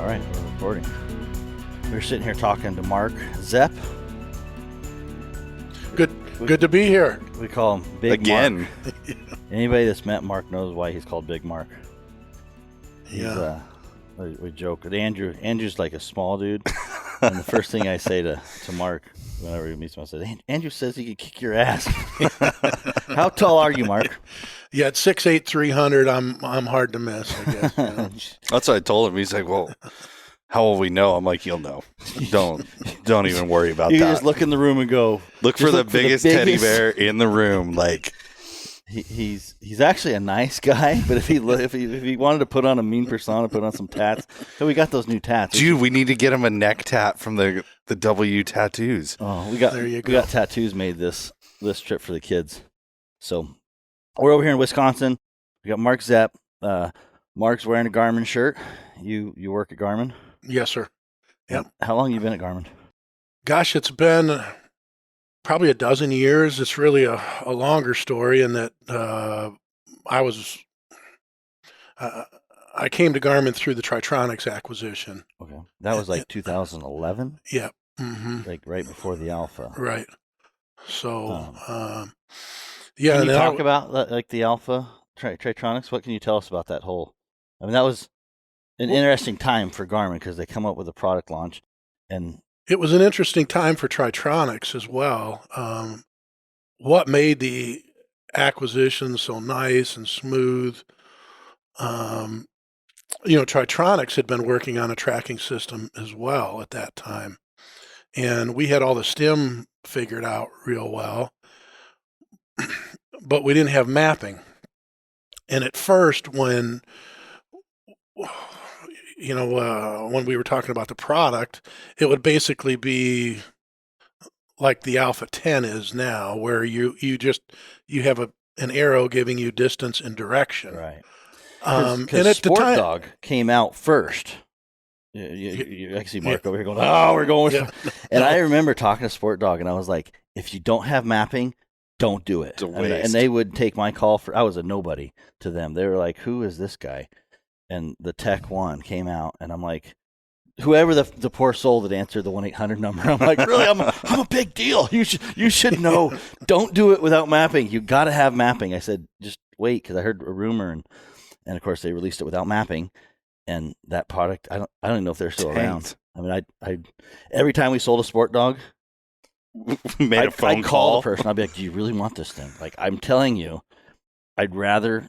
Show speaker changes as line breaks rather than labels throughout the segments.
All right, we're recording. We're sitting here talking to Mark Zepp.
Good to be here.
We call him Big
again.
Mark. Anybody that's met Mark knows why he's called Big Mark.
Yeah.
We joke. Andrew's like a small dude. And the first thing I say to Mark whenever he meets him, I say, Andrew says he could kick your ass. How tall are you, Mark?
Yeah, at 6'8", 300, I'm hard to miss, I guess. You know?
That's what I told him. He's like, well, how will we know? I'm like, you'll know. Don't even worry about
you
that.
You just look in the room and go.
Look for the biggest teddy bear in the room. Like
he's actually a nice guy, but if he wanted to put on a mean persona, put on some tats. So we got those new tats.
Dude, we need to get him a neck tat from the W tattoos.
Oh, we got tattoos made this trip for the kids. So we're over here in Wisconsin. We got Mark Zepp. Mark's wearing a Garmin shirt. You work at Garmin?
Yes, sir. Yep.
How long have you been at Garmin?
Gosh, it's been probably a dozen years. It's really a longer story in that I came to Garmin through the Tri-tronics acquisition.
Okay. That was like 2011?
Yeah. Mm-hmm.
Like right before the Alpha.
Right. So,
yeah. Can you talk about like the Alpha Tri-tronics? What can you tell us about that whole? I mean, that was an interesting time for Garmin because they come up with a product launch, and
it was an interesting time for Tri-tronics as well. What made the acquisition so nice and smooth? Tri-tronics had been working on a tracking system as well at that time, and we had all the stim figured out real well, but we didn't have mapping. And at first, when we were talking about the product, it would basically be like the Alpha 10 is now, where you have an arrow giving you distance and direction.
Right.
And
Sport Dog came out first. You I see Mark over here going, we're going.
Yeah.
And I remember talking to Sport Dog, and I was like, if you don't have mapping, don't do it. And they would take my call I was a nobody to them. They were like, who is this guy? And the Tech 1 came out, and I'm like, whoever the poor soul that answered the 1-800 number, I'm like, really, I'm a big deal. You should know. Don't do it without mapping. You got to have mapping. I said, just wait, because I heard a rumor, and of course they released it without mapping, and that product, I don't even know if they're still around. I mean, I every time we sold a Sport Dog, I'd call the person. I'd be like, do you really want this thing? Like, I'm telling you, I'd rather.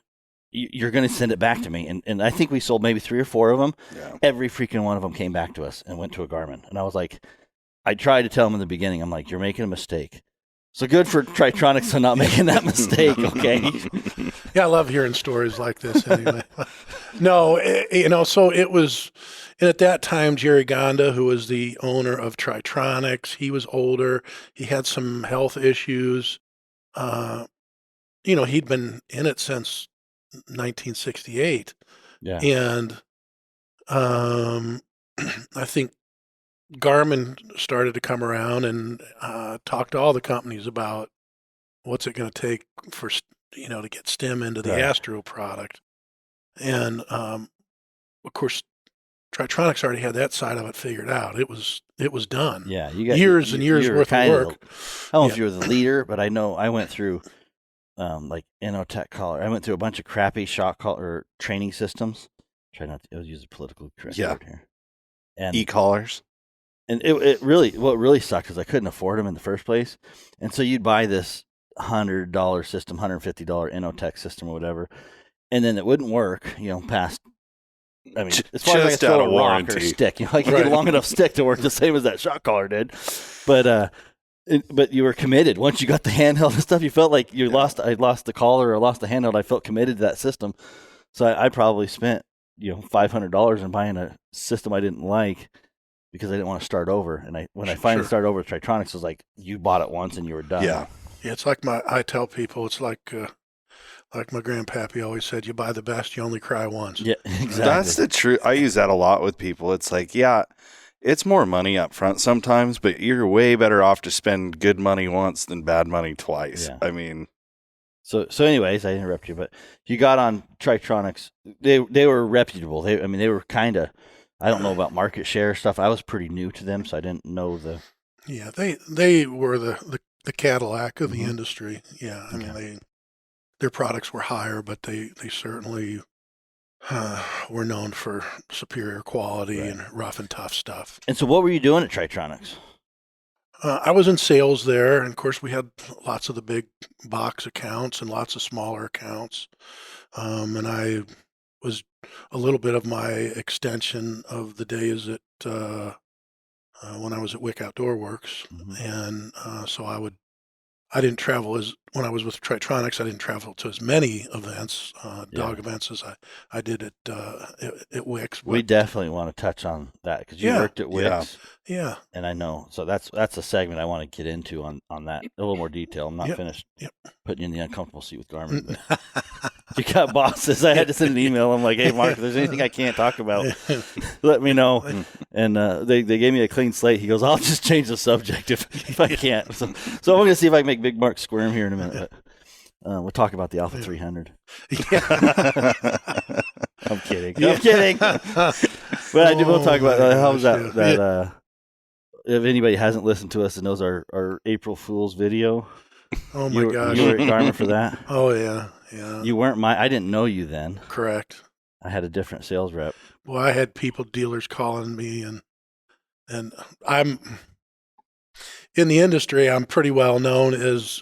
You're going to send it back to me. And I think we sold maybe 3 or 4 of them. Yeah. Every freaking one of them came back to us and went to a Garmin. And I was like, I tried to tell them in the beginning, I'm like, you're making a mistake. So good for Tri-tronics for not making that mistake, okay?
Yeah, I love hearing stories like this anyway. No, so it was, and at that time, Jerry Gonda, who was the owner of Tri-tronics, he was older. He had some health issues. He'd been in it since 1968.
Yeah.
And I think Garmin started to come around and talk to all the companies about what's it going to take for, to get stim into the Astro product. And of course, Tri-tronics already had that side of it figured out. It was done.
Yeah. You got
years and years worth of work.
I don't know if you were the leader, but I know I went through like Innotech collar. I went through a bunch of crappy shot collar training systems. Try not to use a politically correct word here. And
e-collars.
And what really sucked is I couldn't afford them in the first place. And so you'd buy this $100 system, $150 Innotech system or whatever, and then it wouldn't work, past, I mean, as far as I could throw a rock or a stick, you get a long enough stick to work the same as that shot collar did. But you were committed. Once you got the handheld and stuff, you felt like I lost the collar or lost the handheld. I felt committed to that system. So I probably spent, $500 in buying a system I didn't like because I didn't want to start over. And when I finally started over with Tri-tronics, it was like, you bought it once and you were done.
Yeah. It's like I tell people, it's like my grandpappy always said, you buy the best, you only cry once.
Yeah, exactly.
That's the truth. I use that a lot with people. It's like, yeah, it's more money up front sometimes, but you're way better off to spend good money once than bad money twice. Yeah. I mean,
so anyways, I interrupt you, but you got on Tri-tronics. They were reputable. They were kind of I don't know about market share stuff. I was pretty new to them, so I didn't know the.
Yeah, they were the Cadillac of the
Mhm.
industry. Yeah, I
Okay.
mean their products were higher, but they certainly were known for superior quality
Right.
and rough and tough stuff.
And so, what were you doing at Tri-tronics?
I was in sales there, and of course we had lots of the big box accounts and lots of smaller accounts. And I was a little bit of my extension of the days at when I was at Wick Outdoor Works,
Mhm.
and so I didn't travel as when I was with Tri-tronics. I didn't travel to as many events, dog events, as I did at Wick's.
We
But
definitely want to touch on that because you
yeah,
worked at Wix,
yeah,
and I know. So that's a segment I want to get into on that a little more detail. I'm not
Yep,
finished
yep.
putting you in the uncomfortable seat with Garmin, but you got bosses. I had to send an email. I'm like, hey, Mark, if there's anything I can't talk about, let me know. And they gave me a clean slate. He goes, I'll just change the subject if I can't. So I'm going to see if I can make Big Mark squirm here in a minute. But we'll talk about the Alpha 300. I'm kidding.
Yeah.
I'm kidding. But I do. We'll talk about how was that.
Yeah.
If anybody hasn't listened to us and knows our April Fool's video,
Oh my gosh.
you were at Garmin for that.
Oh yeah, yeah.
You weren't I didn't know you then.
Correct.
I had a different sales rep.
Well, I had dealers calling me, and I'm in the industry. I'm pretty well known as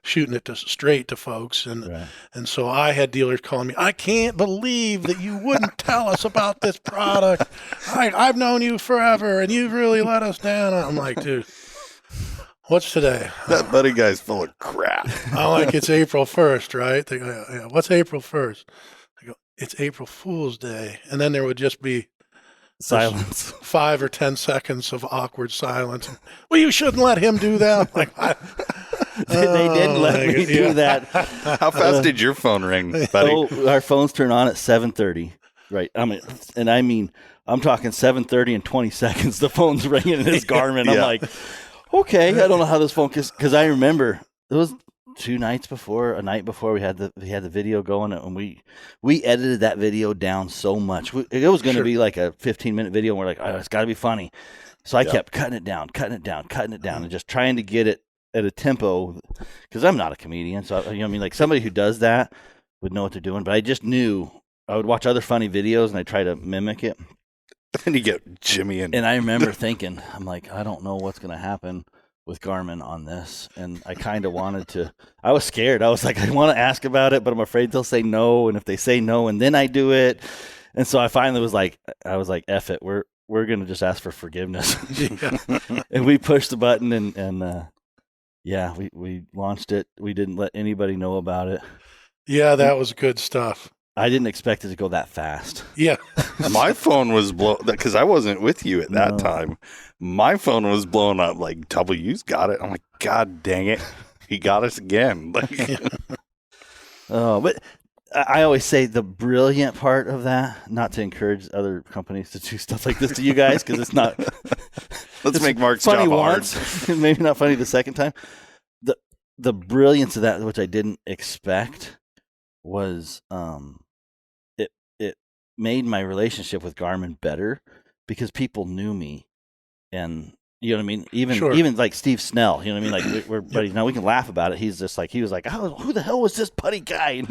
shooting it straight to folks,
Right.
and so I had dealers calling me. I can't believe that you wouldn't tell us about this product. I've known you forever, and you've really let us down. I'm like, dude, what's today?
That buddy guy's full of crap.
I'm like, it's April 1st, right? They go, yeah, what's April 1st? I go, it's April Fool's Day. And then there would just be
Silence.
5 or 10 seconds of awkward silence. Well, you shouldn't let him do that. I'm like,
They didn't let me do that.
How fast did your phone ring, buddy?
Oh, our phones turn on at 7:30. Right. I mean, I'm talking 7:30 and 20 seconds. The phone's ringing in his Garmin. I'm
Yeah.
like, okay, I don't know how this phone, because I remember it was a night before we had the video going, and we edited that video down so much. It was going to
Sure.
be like a 15-minute video, and we're like, oh, it's got to be funny. So I kept cutting it down, and just trying to get it at a tempo, because I'm not a comedian. So, you know what I mean? Like somebody who does that would know what they're doing, but I just knew I would watch other funny videos and I try to mimic it.
And you get Jimmy and
I remember thinking, I'm like, I don't know what's going to happen with Garmin on this. And I kind of wanted to, I was scared. I was like, I want to ask about it, but I'm afraid they'll say no. And if they say no and then I do it. And so I finally was like, F it. We're going to just ask for forgiveness. And we pushed the button and we launched it. We didn't let anybody know about it.
Yeah, that was good stuff.
I didn't expect it to go that fast.
Yeah.
my phone was blown because I wasn't with you at that
No.
time. My phone was blown up like W's got it. I'm like, God dang it. He got us again. Like,
But I always say the brilliant part of that, not to encourage other companies to do stuff like this to you guys, because it's not.
let's
it's
make Mark's
funny
job hard.
once, maybe not funny the second time. The brilliance of that, which I didn't expect, was it made my relationship with Garmin better because people knew me, and you know what I mean. Even like Steve Snell, you know what I mean. Like we're buddies now. We can laugh about it. He was like, oh, who the hell was this putty guy?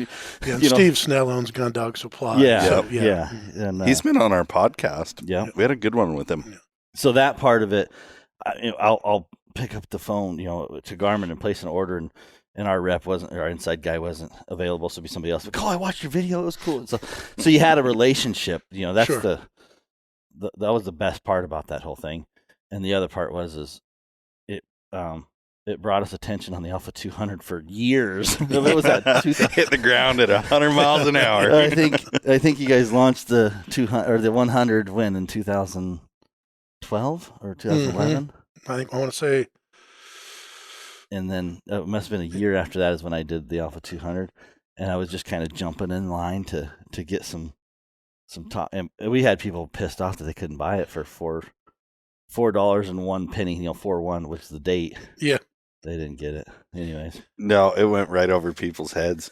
And,
Steve Snell owns Gun Dog Supply.
Yeah,
so,
yeah. And
He's been on our podcast.
Yeah.
We had a good one with him.
So that part of it, I'll pick up the phone, to Garmin and place an order, and our rep our inside guy wasn't available, so it'd be somebody else. Like, I watched your video; it was cool. So you had a relationship. That's
Sure.
that was the best part about that whole thing. And the other part was it brought us attention on the Alpha 200 for years. It was that
hit the ground at 100 miles an hour.
I think you guys launched the 200 or the 100 when in 2012 or 2011.
I want to say.
And then it must have been a year after that is when I did the Alpha 200, and I was just kind of jumping in line to get some top. And we had people pissed off that they couldn't buy it for $4.01, 4/1, which is the date.
Yeah,
they didn't get it. Anyways,
no, it went right over people's heads.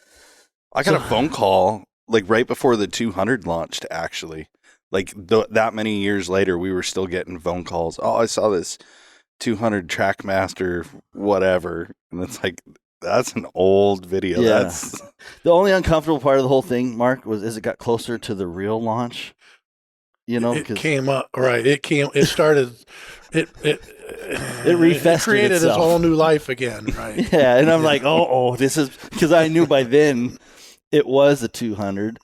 I got a phone call like right before the 200 launched, actually, Like that many years later, we were still getting phone calls. Oh, I saw this 200 Trackmaster, whatever. And it's like, that's an old video.
Yeah.
That's
The only uncomfortable part of the whole thing, Mark, was as it got closer to the real launch. You know,
It
'cause
came up, right. It started, it
refested
created its
itself.
whole new life again, right?
Yeah, and I'm like, this is because I knew by then it was a 200,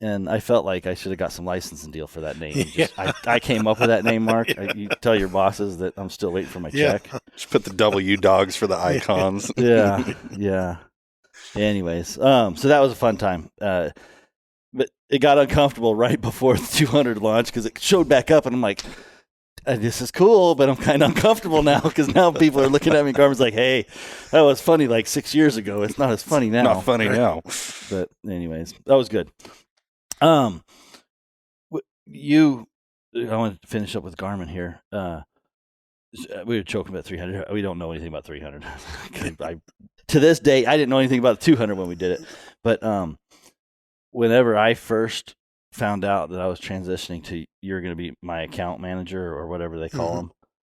and I felt like I should have got some licensing deal for that name. I came up with that name, Mark. You tell your bosses that I'm still waiting for my check.
just put the W dogs for the icons.
Yeah. Anyways, so that was a fun time. But it got uncomfortable right before the 200 launch because it showed back up, and I'm like, this is cool, but I'm kind of uncomfortable now because now people are looking at me. Garmin's like, hey, that was funny like 6 years ago. It's not as funny now.
Not funny now.
But anyways, that was good. I want to finish up with Garmin here. We were joking about 300. We don't know anything about 300. To this day, I didn't know anything about 200 when we did it. But whenever I first found out that I was transitioning to you're going to be my account manager or whatever they call them,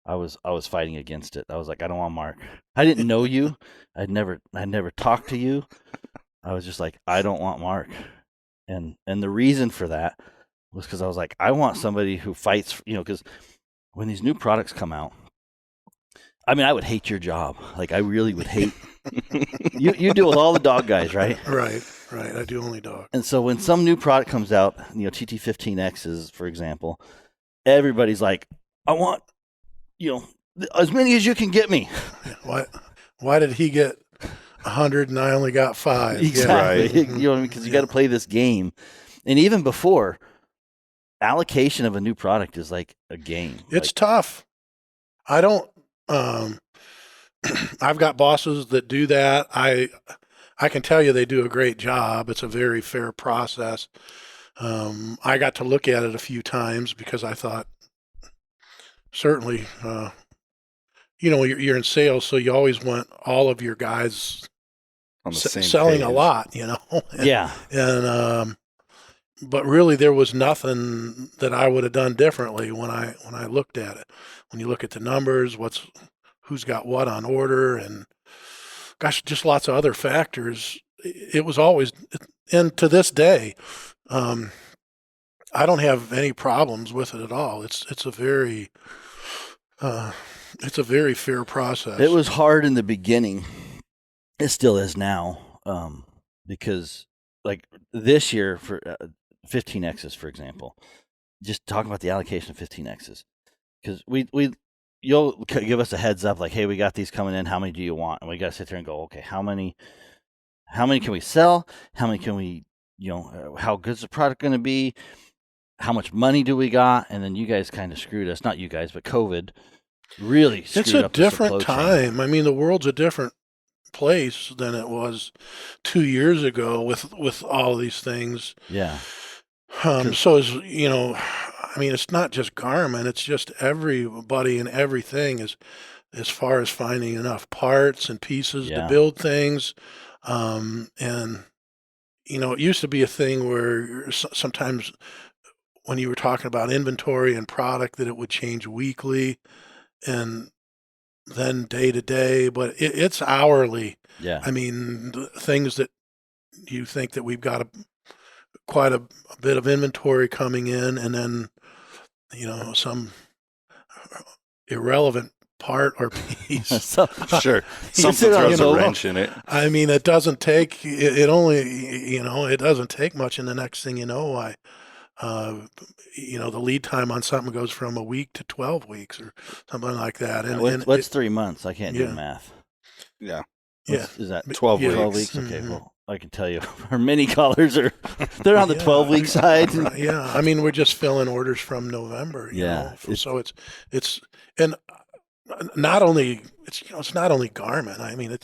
I was fighting against it. I was like, I don't want Mark. I didn't know you. I'd never talked to you. I was just like, I don't want Mark. And the reason for that was because I was like, I want somebody who fights, because when these new products come out, I mean, I would hate your job. Like, I really would hate. You deal with all the dog guys, right?
Right. I do only dog.
And so when some new product comes out, TT15Xs, for example, everybody's like, I want, as many as you can get me.
Why did he get 100 and I only got 5?
Exactly.
Yeah, right.
Because you got to play this game. And even before, allocation of a new product is like a game.
It's tough. I don't. I've got bosses that do that. I can tell you they do a great job. It's a very fair process. I got to look at it a few times because I thought, certainly, you're in sales, so you always want all of your guys
on the same
selling
page.
a lot,
Yeah.
And but really, there was nothing that I would have done differently when I looked at it. When you look at the numbers, who's got what on order, and gosh, just lots of other factors. It was always, and to this day, I don't have any problems with it at all. It's a very fair process.
It was hard in the beginning. It still is now, because like this year for 15Xs, for example, just talking about the allocation of 15Xs, because you'll give us a heads up like, hey, we got these coming in. How many do you want? And we got to sit there and go, okay, how many can we sell? How many can we, how good's the product going to be? How much money do we got? And then you guys kind of screwed us. Not you guys, but COVID really screwed
It's a
up the supply
different
chain.
time. I mean, the world's a different place than it was 2 years ago with all these things.
Yeah.
So I mean, it's not just Garmin, it's just everybody and everything as far as finding enough parts and pieces to build things. And it used to be a thing where sometimes when you were talking about inventory and product that it would change weekly and then day to day, but it's hourly.
Yeah.
I mean, things that you think that we've got quite a bit of inventory coming in, and then some irrelevant part or piece.
Sure, something throws a wrench in it.
I mean, it doesn't take it doesn't take much, and the next thing you know, the lead time on something goes from a week to 12 weeks or something like that. And
what's 3 months? I can't do the math.
Yeah.
Is that
12 weeks?
12 weeks? Okay, well, I can tell you our mini collars they're on the 12-week side.
Yeah, I mean, we're just filling orders from November. So it's and not only it's not only Garmin. I mean, I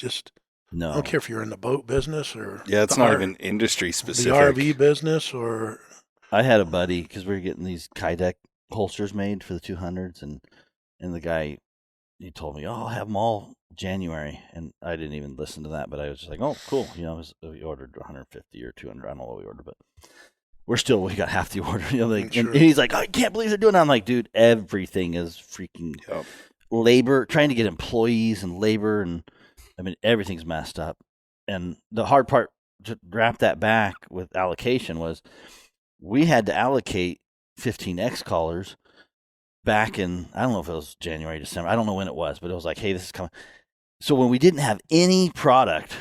don't care if you're in the boat business or
it's not even industry specific.
The RV business or.
I had a buddy because we were getting these Kydeck holsters made for the 200s, and the guy, he told me, I'll have them all January, and I didn't even listen to that, but I was just like, oh, cool. We ordered 150 or 200. I don't know what we ordered, but we got half the order. Like,
Sure.
and he's like, I can't believe they're doing that. I'm like, dude, everything is freaking labor, trying to get employees and labor. And I mean, everything's messed up. And the hard part to wrap that back with allocation was we had to allocate 15 X collars back in, I don't know if it was January, December. I don't know when it was, but it was like, hey, this is coming. So when we didn't have any product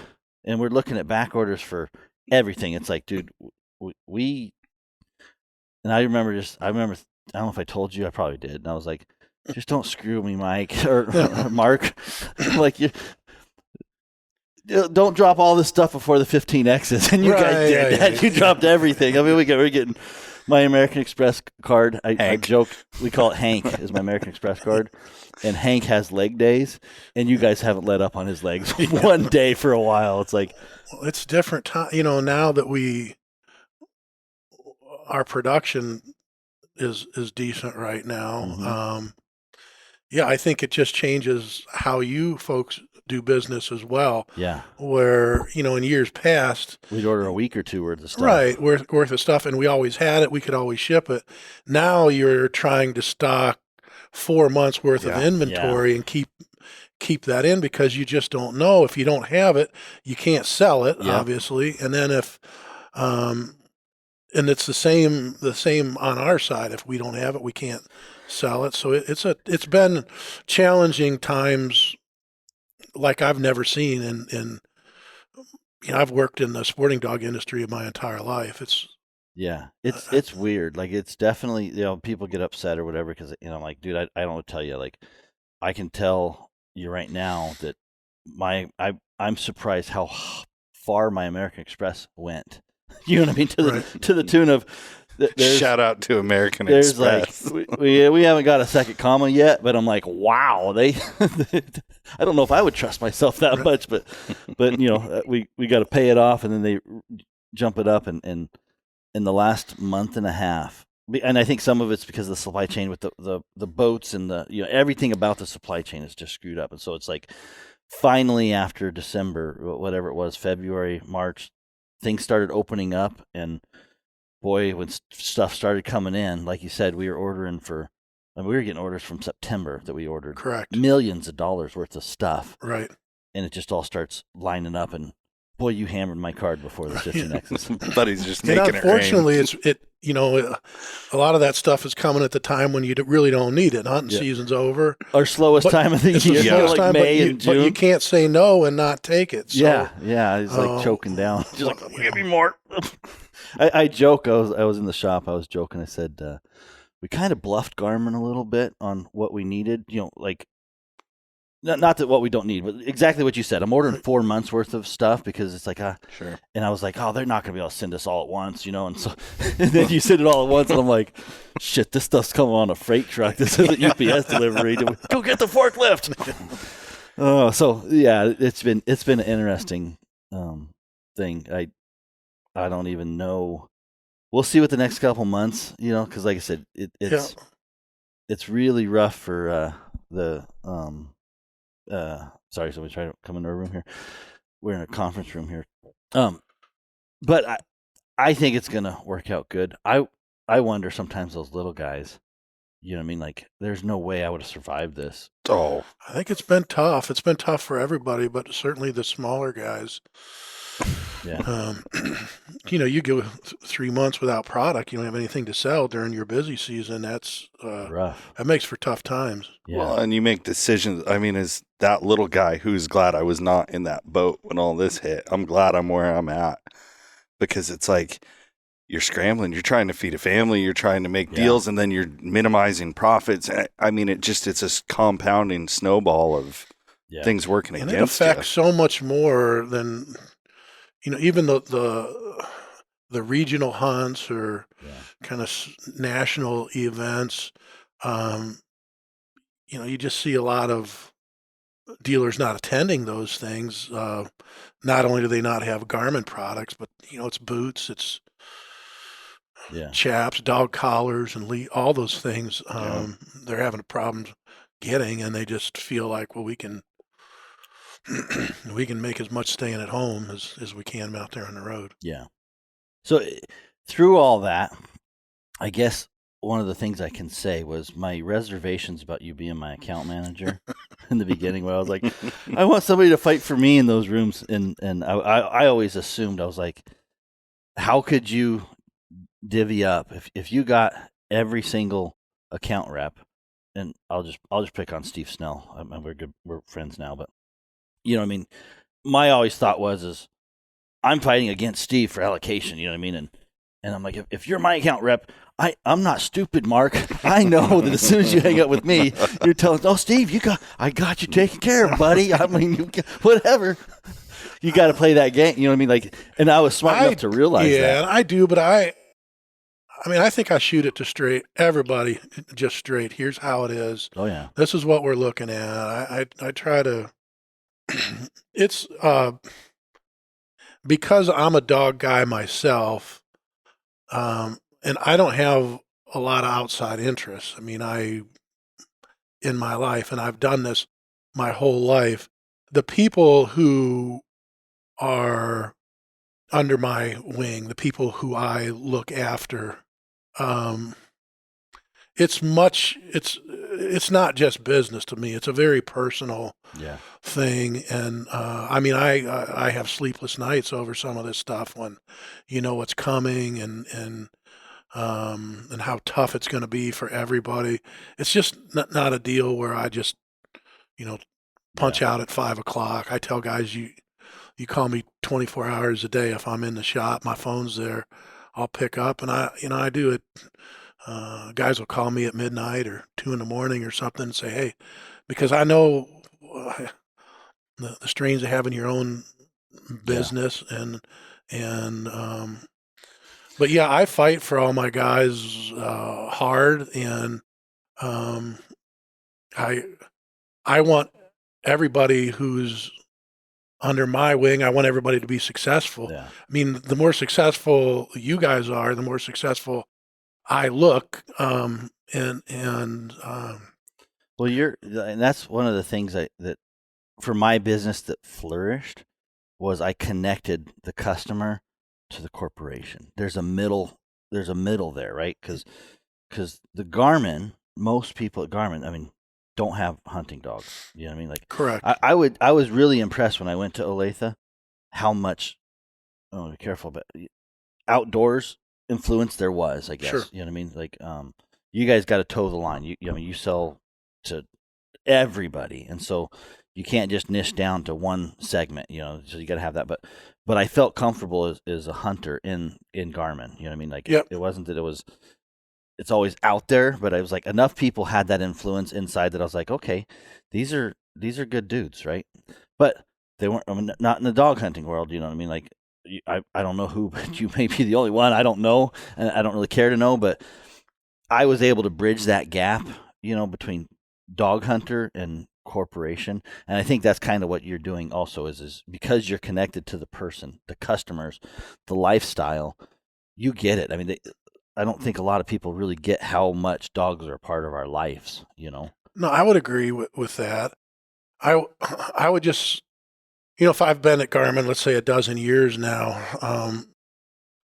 and we're looking at back orders for everything, it's like, dude, we and I remember, I don't know if I told you, I probably did. And I was like, just don't screw me, Mike or Mark. Like, don't drop all this stuff before the 15Xs. And you guys did that. You dropped everything. I mean, we're getting my American Express card. I joke, we call it Hank is my American Express card. And Hank has leg days, and you guys haven't let up on his legs one day for a while. It's like,
well, it's different time. Now that our production is decent right now.
Mm-hmm.
I think it just changes how you folks do business as well.
Yeah.
Where, in years past,
we'd order a week or two worth of stuff.
Right, worth of stuff, and we always had it. We could always ship it. Now you're trying to stock 4 months worth of inventory and keep that in because you just don't know. If you don't have it, you can't sell it, obviously. And then if and it's the same on our side. If we don't have it, we can't sell it. So it's been challenging times like I've never seen. And I've worked in the sporting dog industry my entire life.
It's weird. Like, it's definitely, people get upset or whatever because, I'm like, dude, I don't want to tell you. Like, I can tell you right now that I'm surprised how far my American Express went. You know what I mean? To the tune of
shout out to American Express.
Like, we haven't got a second comma yet, but I'm like, wow, I don't know if I would trust myself that much, but we got to pay it off, and then they jump it up, and in the last month and a half, and I think some of it's because of the supply chain with the boats and everything about the supply chain is just screwed up, and so it's like finally after December, whatever it was, February, March, things started opening up, and boy, when stuff started coming in, like you said, we were ordering we were getting orders from September that we ordered.
Correct.
Millions of dollars worth of stuff.
Right.
And it just all starts lining up, and boy, you hammered my card before the 15Xs.
But he's just making it rain.
Unfortunately, a lot of that stuff is coming at the time when you really don't need it. Hunting season's over.
Our slowest time of the year, like May and June.
But you can't say no and not take it. So,
he's like choking down. Just like, give me more. I joke. I was in the shop. I was joking. I said, we kind of bluffed Garmin a little bit on what we needed. Like, not that what we don't need, but exactly what you said. I'm ordering 4 months worth of stuff because it's like,
sure.
And I was like, they're not going to be able to send us all at once, And so, and then you send it all at once, and I'm like, shit, this stuff's coming on a freight truck. This isn't UPS delivery. Go get the forklift. So yeah, it's been an interesting thing. I don't even know. We'll see what the next couple months, because like I said, it's really rough for the sorry, somebody tried to come into our room here. We're in a conference room here. But I think it's gonna work out good. I wonder sometimes those little guys, you know what I mean? Like, there's no way I would have survived this.
Oh,
I think it's been tough. It's been tough for everybody, but certainly the smaller guys.
Yeah.
You go 3 months without product. You don't have anything to sell during your busy season. That's
rough.
That makes for tough times.
Yeah.
Well, and you make decisions. I mean, as that little guy who's glad I was not in that boat when all this hit, I'm glad I'm where I'm at, because it's like you're scrambling. You're trying to feed a family. You're trying to make deals, and then you're minimizing profits. I mean, it's a compounding snowball of things working
and
against
it affects so much more than. Even the regional hunts or kind of national events, you just see a lot of dealers not attending those things. Not only do they not have Garmin products, but, it's boots, it's chaps, dog collars, and all those things. They're having a problem getting, and they just feel like, well, we can make as much staying at home as we can out there on the road.
Yeah. So through all that, I guess one of the things I can say was my reservations about you being my account manager in the beginning, where I was like, I want somebody to fight for me in those rooms, and I always assumed, I was like, how could you divvy up if you got every single account rep, and I'll just pick on Steve Snell. We're friends now, but you know what I mean. My always thought is I'm fighting against Steve for allocation. You know what I mean, and I'm like, if you're my account rep, I'm not stupid, Mark. I know that as soon as you hang up with me, you're telling, oh, Steve, I got you taken care of, buddy. I mean, whatever. You got to play that game. You know what I mean? Like, and I was smart enough to realize that.
Yeah, I do, but I mean, I think I shoot it to straight everybody, just straight. Here's how it is.
Oh yeah.
This is what we're looking at. I try to. It's because I'm a dog guy myself, and I don't have a lot of outside interests. I mean, in my life, and I've done this my whole life. The people who are under my wing, the people who I look after, it's not just business to me. It's a very personal thing, and I mean, I have sleepless nights over some of this stuff when you know what's coming and how tough it's going to be for everybody. It's just not a deal where I just punch out at 5 o'clock. I tell guys, you call me 24 hours a day. If I'm in the shop, my phone's there. I'll pick up, and I do it. Guys will call me at midnight or 2 in the morning or something and say, hey, because I know the strains of having your own business but yeah, I fight for all my guys hard, and I want everybody who's under my wing, I want everybody to be successful.
Yeah.
I mean, the more successful you guys are, the more successful I look. And
that's one of the things that for my business that flourished was I connected the customer to the corporation. There's a middle there, right? Because the Garmin, most people at Garmin, I mean, don't have hunting dogs. You know what I mean? Like,
correct.
I was really impressed when I went to Olathe how much, be careful, but outdoors influence there was, I guess.
Sure.
You know what I mean? Like, you guys got to toe the line. You sell to everybody, and so you can't just niche down to one segment. So you got to have that. But I felt comfortable as a hunter in Garmin. You know what I mean? Like,
yep.
It wasn't that it's always out there, but I was like, enough people had that influence inside that I was like, okay, these are good dudes, right? But they weren't. I mean, not in the dog hunting world. You know what I mean? Like, I don't know who, but you may be the only one. I don't know, and I don't really care to know. But I was able to bridge that gap, between dog hunter and corporation, and I think that's kind of what you're doing also. Is because you're connected to the person, the customers, the lifestyle. You get it. I mean, I don't think a lot of people really get how much dogs are a part of our lives.
No, I would agree with that. I would just. If I've been at Garmin, let's say a dozen years now,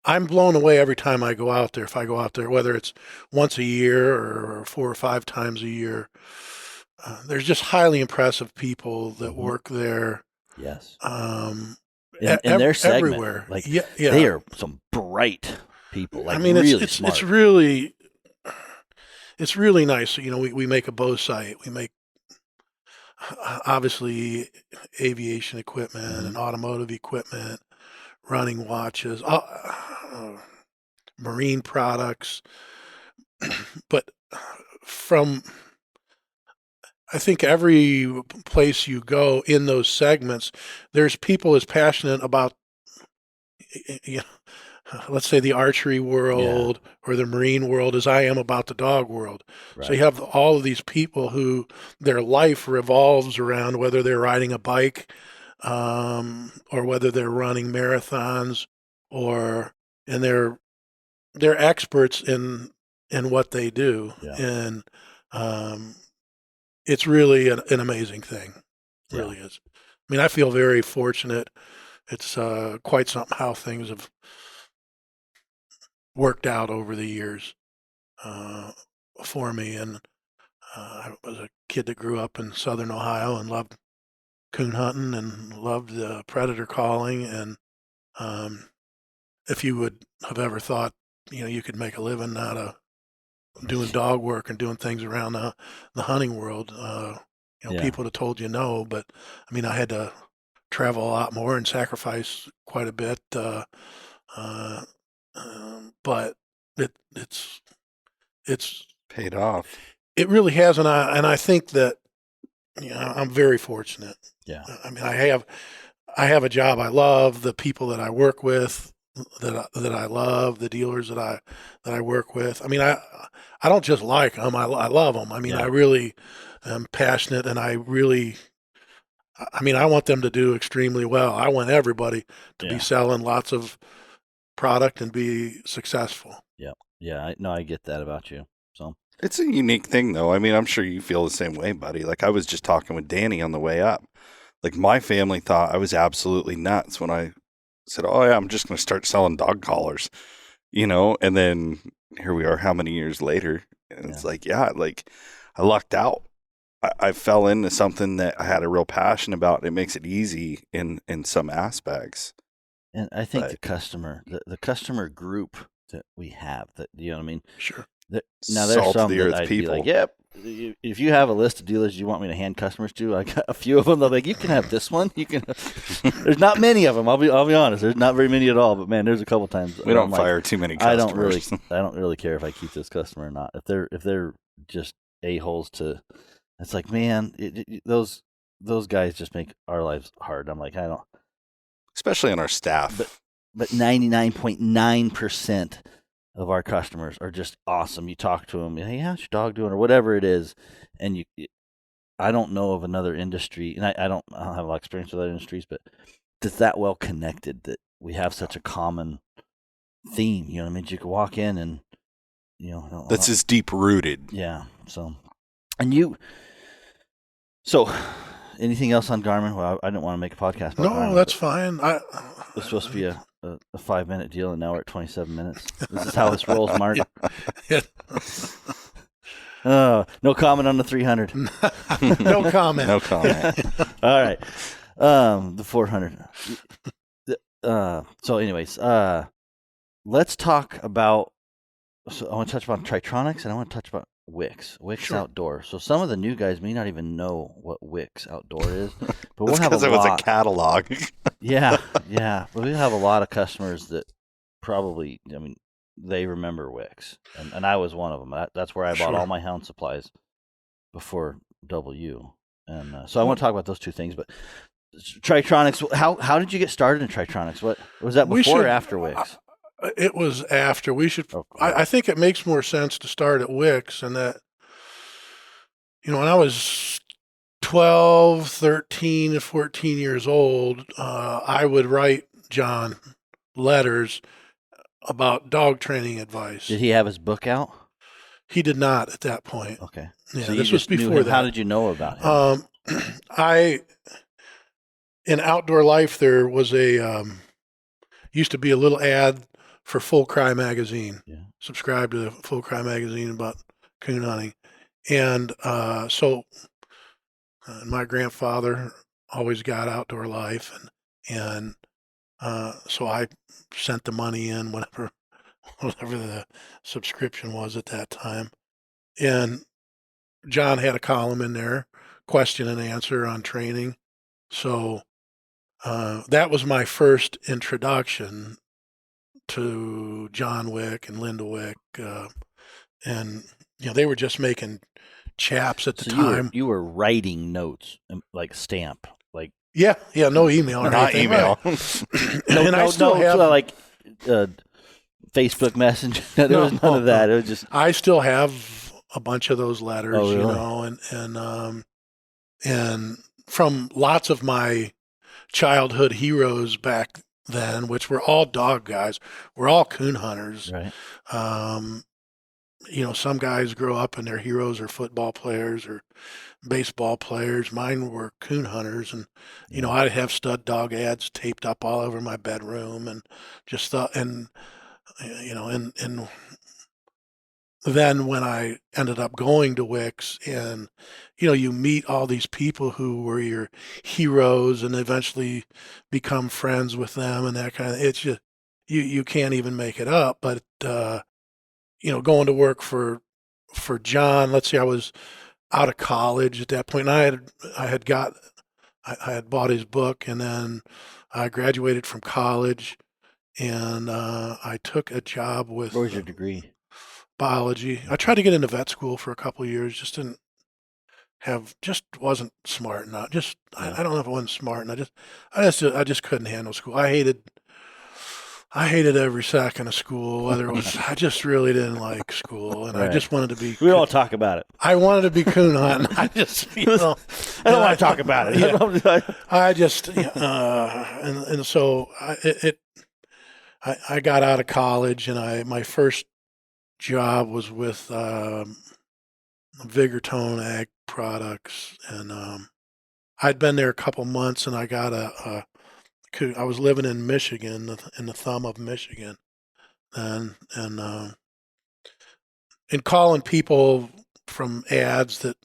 I'm blown away every time I go out there. If I go out there, whether it's once a year or 4 or 5 times a year, there's just highly impressive people that work there.
Yes. In their segment,
everywhere.
Like,
yeah.
They are some bright people. Like,
I mean,
really smart.
It's really nice. We make a bow sight. We make obviously aviation equipment and automotive equipment, running watches, marine products. But I think every place you go in those segments, there's people as passionate about, let's say the archery world or the marine world as I am about the dog world. Right. So you have all of these people who their life revolves around whether they're riding a bike or whether they're running marathons and they're experts in what they do. Yeah. And it's really an amazing thing. It really is. I mean, I feel very fortunate. It's quite something how things have worked out over the years for me. And I was a kid that grew up in southern Ohio and loved coon hunting and loved predator calling. And if you would have ever thought, you could make a living out of doing dog work and doing things around the hunting world, people have told you no. But I mean, I had to travel a lot more and sacrifice quite a bit. But it's
paid off.
It really has, and I think that I'm very fortunate.
Yeah.
I mean, I have a job I love, the people that I work with that I love, the dealers that I work with. I mean, I don't just like them, I love them. I mean, I really am passionate, and I want them to do extremely well. I want everybody to be selling lots of product and be successful.
Yeah. I get that about you. So
it's a unique thing, though. I mean, I'm sure you feel the same way, buddy. Like, I was just talking with Danny on the way up. Like, my family thought I was absolutely nuts when I said, oh, yeah, I'm just going to start selling dog collars, and then here we are how many years later. And it's like, like, I lucked out. I fell into something that I had a real passion about. It makes it easy in some aspects.
And I think the customer group that we have, that, you know what I mean?
Sure.
Now there's some that I'd be like, yep. If you have a list of dealers you want me to hand customers to, I got a few of them. They're like, you can have this one. You can. There's not many of them. I'll be honest. There's not very many at all. But man, there's a couple times
we don't fire too many customers.
I don't really care if I keep this customer or not. If they're just a-holes to, it's like, man, those guys just make our lives hard. I'm like, I don't.
Especially on our staff.
But 99.9% of our customers are just awesome. You talk to them, hey, how's your dog doing, or whatever it is, and I don't know of another industry, and I don't have a lot of experience with other industries, but that's that well connected that we have such a common theme. You know what I mean? You can walk in and
that's as deep rooted.
Yeah. So, anything else on Garmin? Well, I didn't want to make a podcast about Garmin.
No, that's fine.
It's supposed to be a 5-minute deal, and now we're at 27 minutes. This is how this rolls, Mark. No comment on the 300.
No comment.
No comment.
All right. The 400. So anyways, let's talk about, so I want to touch about Tri-tronics, and I want to touch about Wicks
Sure.
Outdoor. So some of the new guys may not even know what Wicks Outdoor is, but
we'll have a lot. Because it was a catalog.
Yeah. But we have a lot of customers that probably, they remember Wicks, and I was one of them. That's where I bought all my hound supplies before W. And so I want to talk about those two things. But Tri-tronics, how did you get started in Tri-tronics? What was that, before or after Wicks?
It was after. We should.
Okay.
I think it makes more sense to start at Wicks, and that, when I was 12, 13, 14 years old, I would write John letters about dog training advice.
Did he have his book out?
He did not at that point.
Okay.
Yeah,
so
this was before that.
How did you know about him?
In Outdoor Life, there was used to be a little ad for Full Cry magazine.
Yeah.
Subscribe to the Full Cry magazine about coon hunting. And so my grandfather always got Outdoor Life, and so I sent the money in whatever the subscription was at that time. And John had a column in there, question and answer on training. So that was my first introduction to John Wick and Linda Wick, and they were just making chaps at the time.
You were writing notes, like stamp, like
no email or
not
anything.
email.
And I still have
like Facebook Messenger. There was none of that. It was just.
I still have a bunch of those letters,
oh, really?
And from lots of my childhood heroes back then, which were all dog guys, we're all coon hunters.
Right.
Some guys grow up and their heroes are football players or baseball players. Mine were coon hunters, and I'd have stud dog ads taped up all over my bedroom, and just thought, and and then when I ended up going to Wicks, and you meet all these people who were your heroes and eventually become friends with them and that kind of, it's just, you can't even make it up. But going to work for John, let's see, I was out of college at that point, and I had bought his book, and then I graduated from college, and I took a job with
What was your degree?
biology. I tried to get into vet school for a couple of years, just wasn't smart enough. I don't know if I wasn't smart, and I just couldn't handle school. I hated every second of school. Whether it was, I just really didn't like school, and I
Right.
just wanted to be.
We don't talk about it.
I wanted to be coon hunting. I just,
I don't want to talk about it.
Yeah. I just, and so I got out of college, and my first job was with Vigortone Ag Products, and I'd been there a couple months, and I got I was living in Michigan, in the thumb of Michigan, and calling people from ads that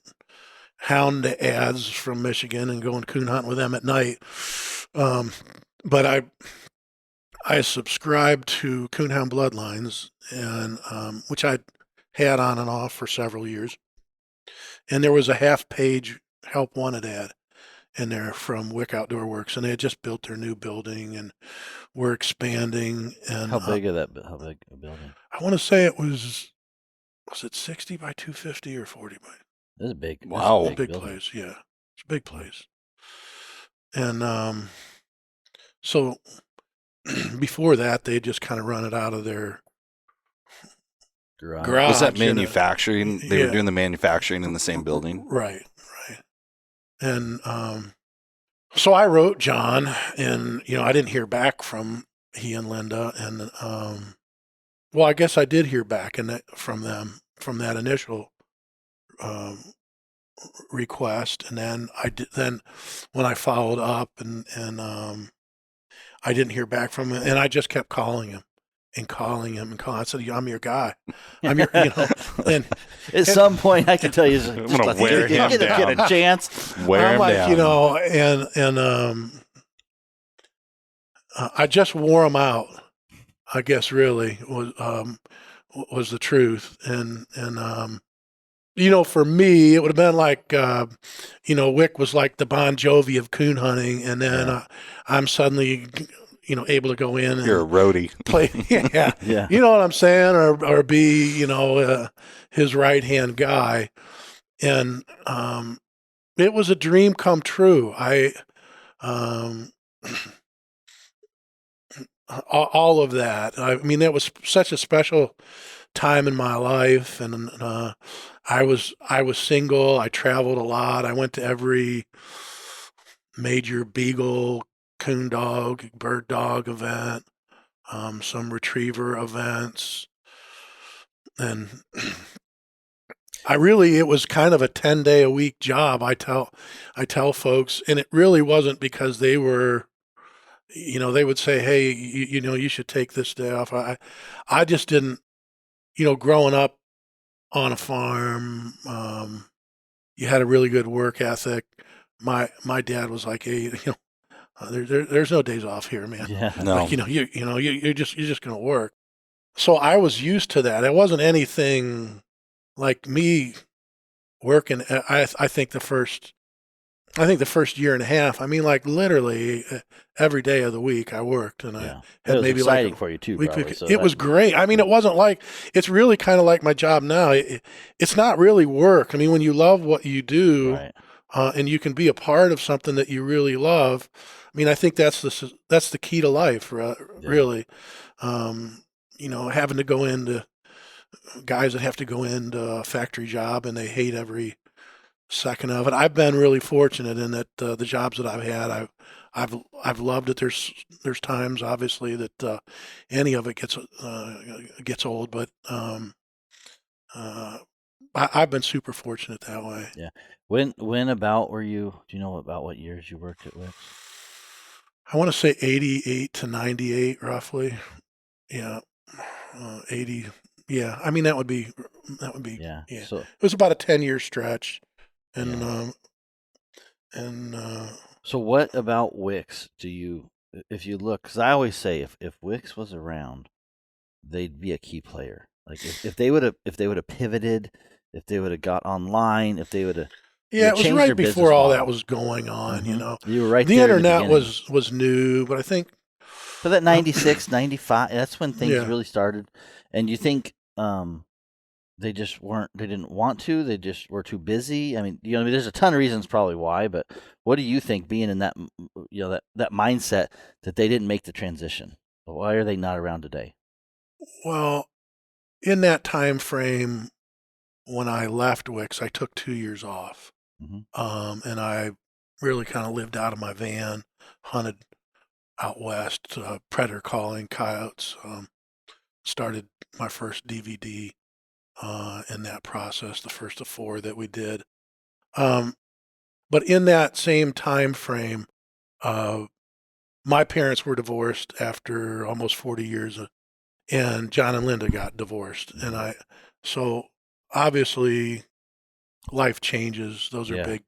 hound ads from Michigan and going coon hunting with them at night. But I subscribed to Coonhound Bloodlines, and which I had on and off for several years. And there was a half-page help wanted ad in there from Wick Outdoor Works, and they had just built their new building and were expanding. And
How big a building?
I want to say it was it 60 by 250 or 40 by?
This is big.
Wow.
This is a
Big
building.
place, yeah. It's a big place. And so before that, they just kind of run it out of their garage.
Was that manufacturing? They
Yeah.
were doing the manufacturing in the same building.
Right. And so I wrote John, and I didn't hear back from he and Linda, and well, I guess I did hear back from them from that initial request, and then Then when I followed up, and I didn't hear back from him, and I just kept calling him. And calling him and calling. I said, "I'm your guy. I'm your, And
At some point, I can tell you,
I'm gonna wear him
get
down.
a chance.
Wear him
I'm like,
down.
and I just wore him out. I guess really was the truth, and for me, it would have been like, Wick was like the Bon Jovi of coon hunting, and then I'm suddenly, able to go in and
You're a roadie.
play. Yeah.
Yeah.
You know what I'm saying? Or be, his right-hand guy. And it was a dream come true. All of that. I mean, that was such a special time in my life, and I was single. I traveled a lot. I went to every major beagle, coon dog, bird dog event, some retriever events, and it was kind of a 10-day-a-week job. I tell folks, and it really wasn't because they were, they would say, hey, you should take this day off. I just didn't, growing up on a farm, you had a really good work ethic. My dad was like, hey, there's no days off here, man.
Yeah.
No.
Like, you're just going to work. So I was used to that. It wasn't anything like me working. I think the first year and a half, I mean, like literally every day of the week I worked, and I
It
had
was
maybe
exciting
like
for you too,
week.
probably. So
It was great. I mean, it wasn't like, it's really kind of like my job now. It's not really work. I mean, when you love what you do,
right.
and you can be a part of something that you really love. I mean, I think that's the key to life, really. Having to go into guys that have to go into a factory job and they hate every second of it. I've been really fortunate in that the jobs that I've had, I've loved it. There's times, obviously, that any of it gets old, but I've been super fortunate that way.
Yeah. When about were you? Do you know about what years you worked at Wicks?
I want to say 88 to 98, roughly. Yeah. 80. Yeah, I mean that would be
Yeah.
yeah.
So
It was about a 10-year stretch, and
yeah.
and
So what about Wix? If you look, because I always say if Wix was around, they'd be a key player. Like if they would have pivoted, if they would have got online, if they would have
yeah, it was
changed their
right
business
before all that
model.
was going on.
You were right
The
there in the
internet
beginning.
was new, but I think
But that 96, 95, that's when things
yeah.
really started. And you think they just weren't, they didn't want to, they just were too busy. I mean, there's a ton of reasons probably why, but what do you think being in that, that mindset that they didn't make the transition? Why are they not around today?
Well, in that time frame when I left Wix, I took 2 years off,
Mm-hmm.
and I really kind of lived out of my van, hunted out west, predator calling coyotes. Started my first DVD in that process, the first of 4 that we did. But in that same time frame, uh, my parents were divorced after almost 40 years, and John and Linda got divorced, and so obviously life changes. Those are
Yeah.
big,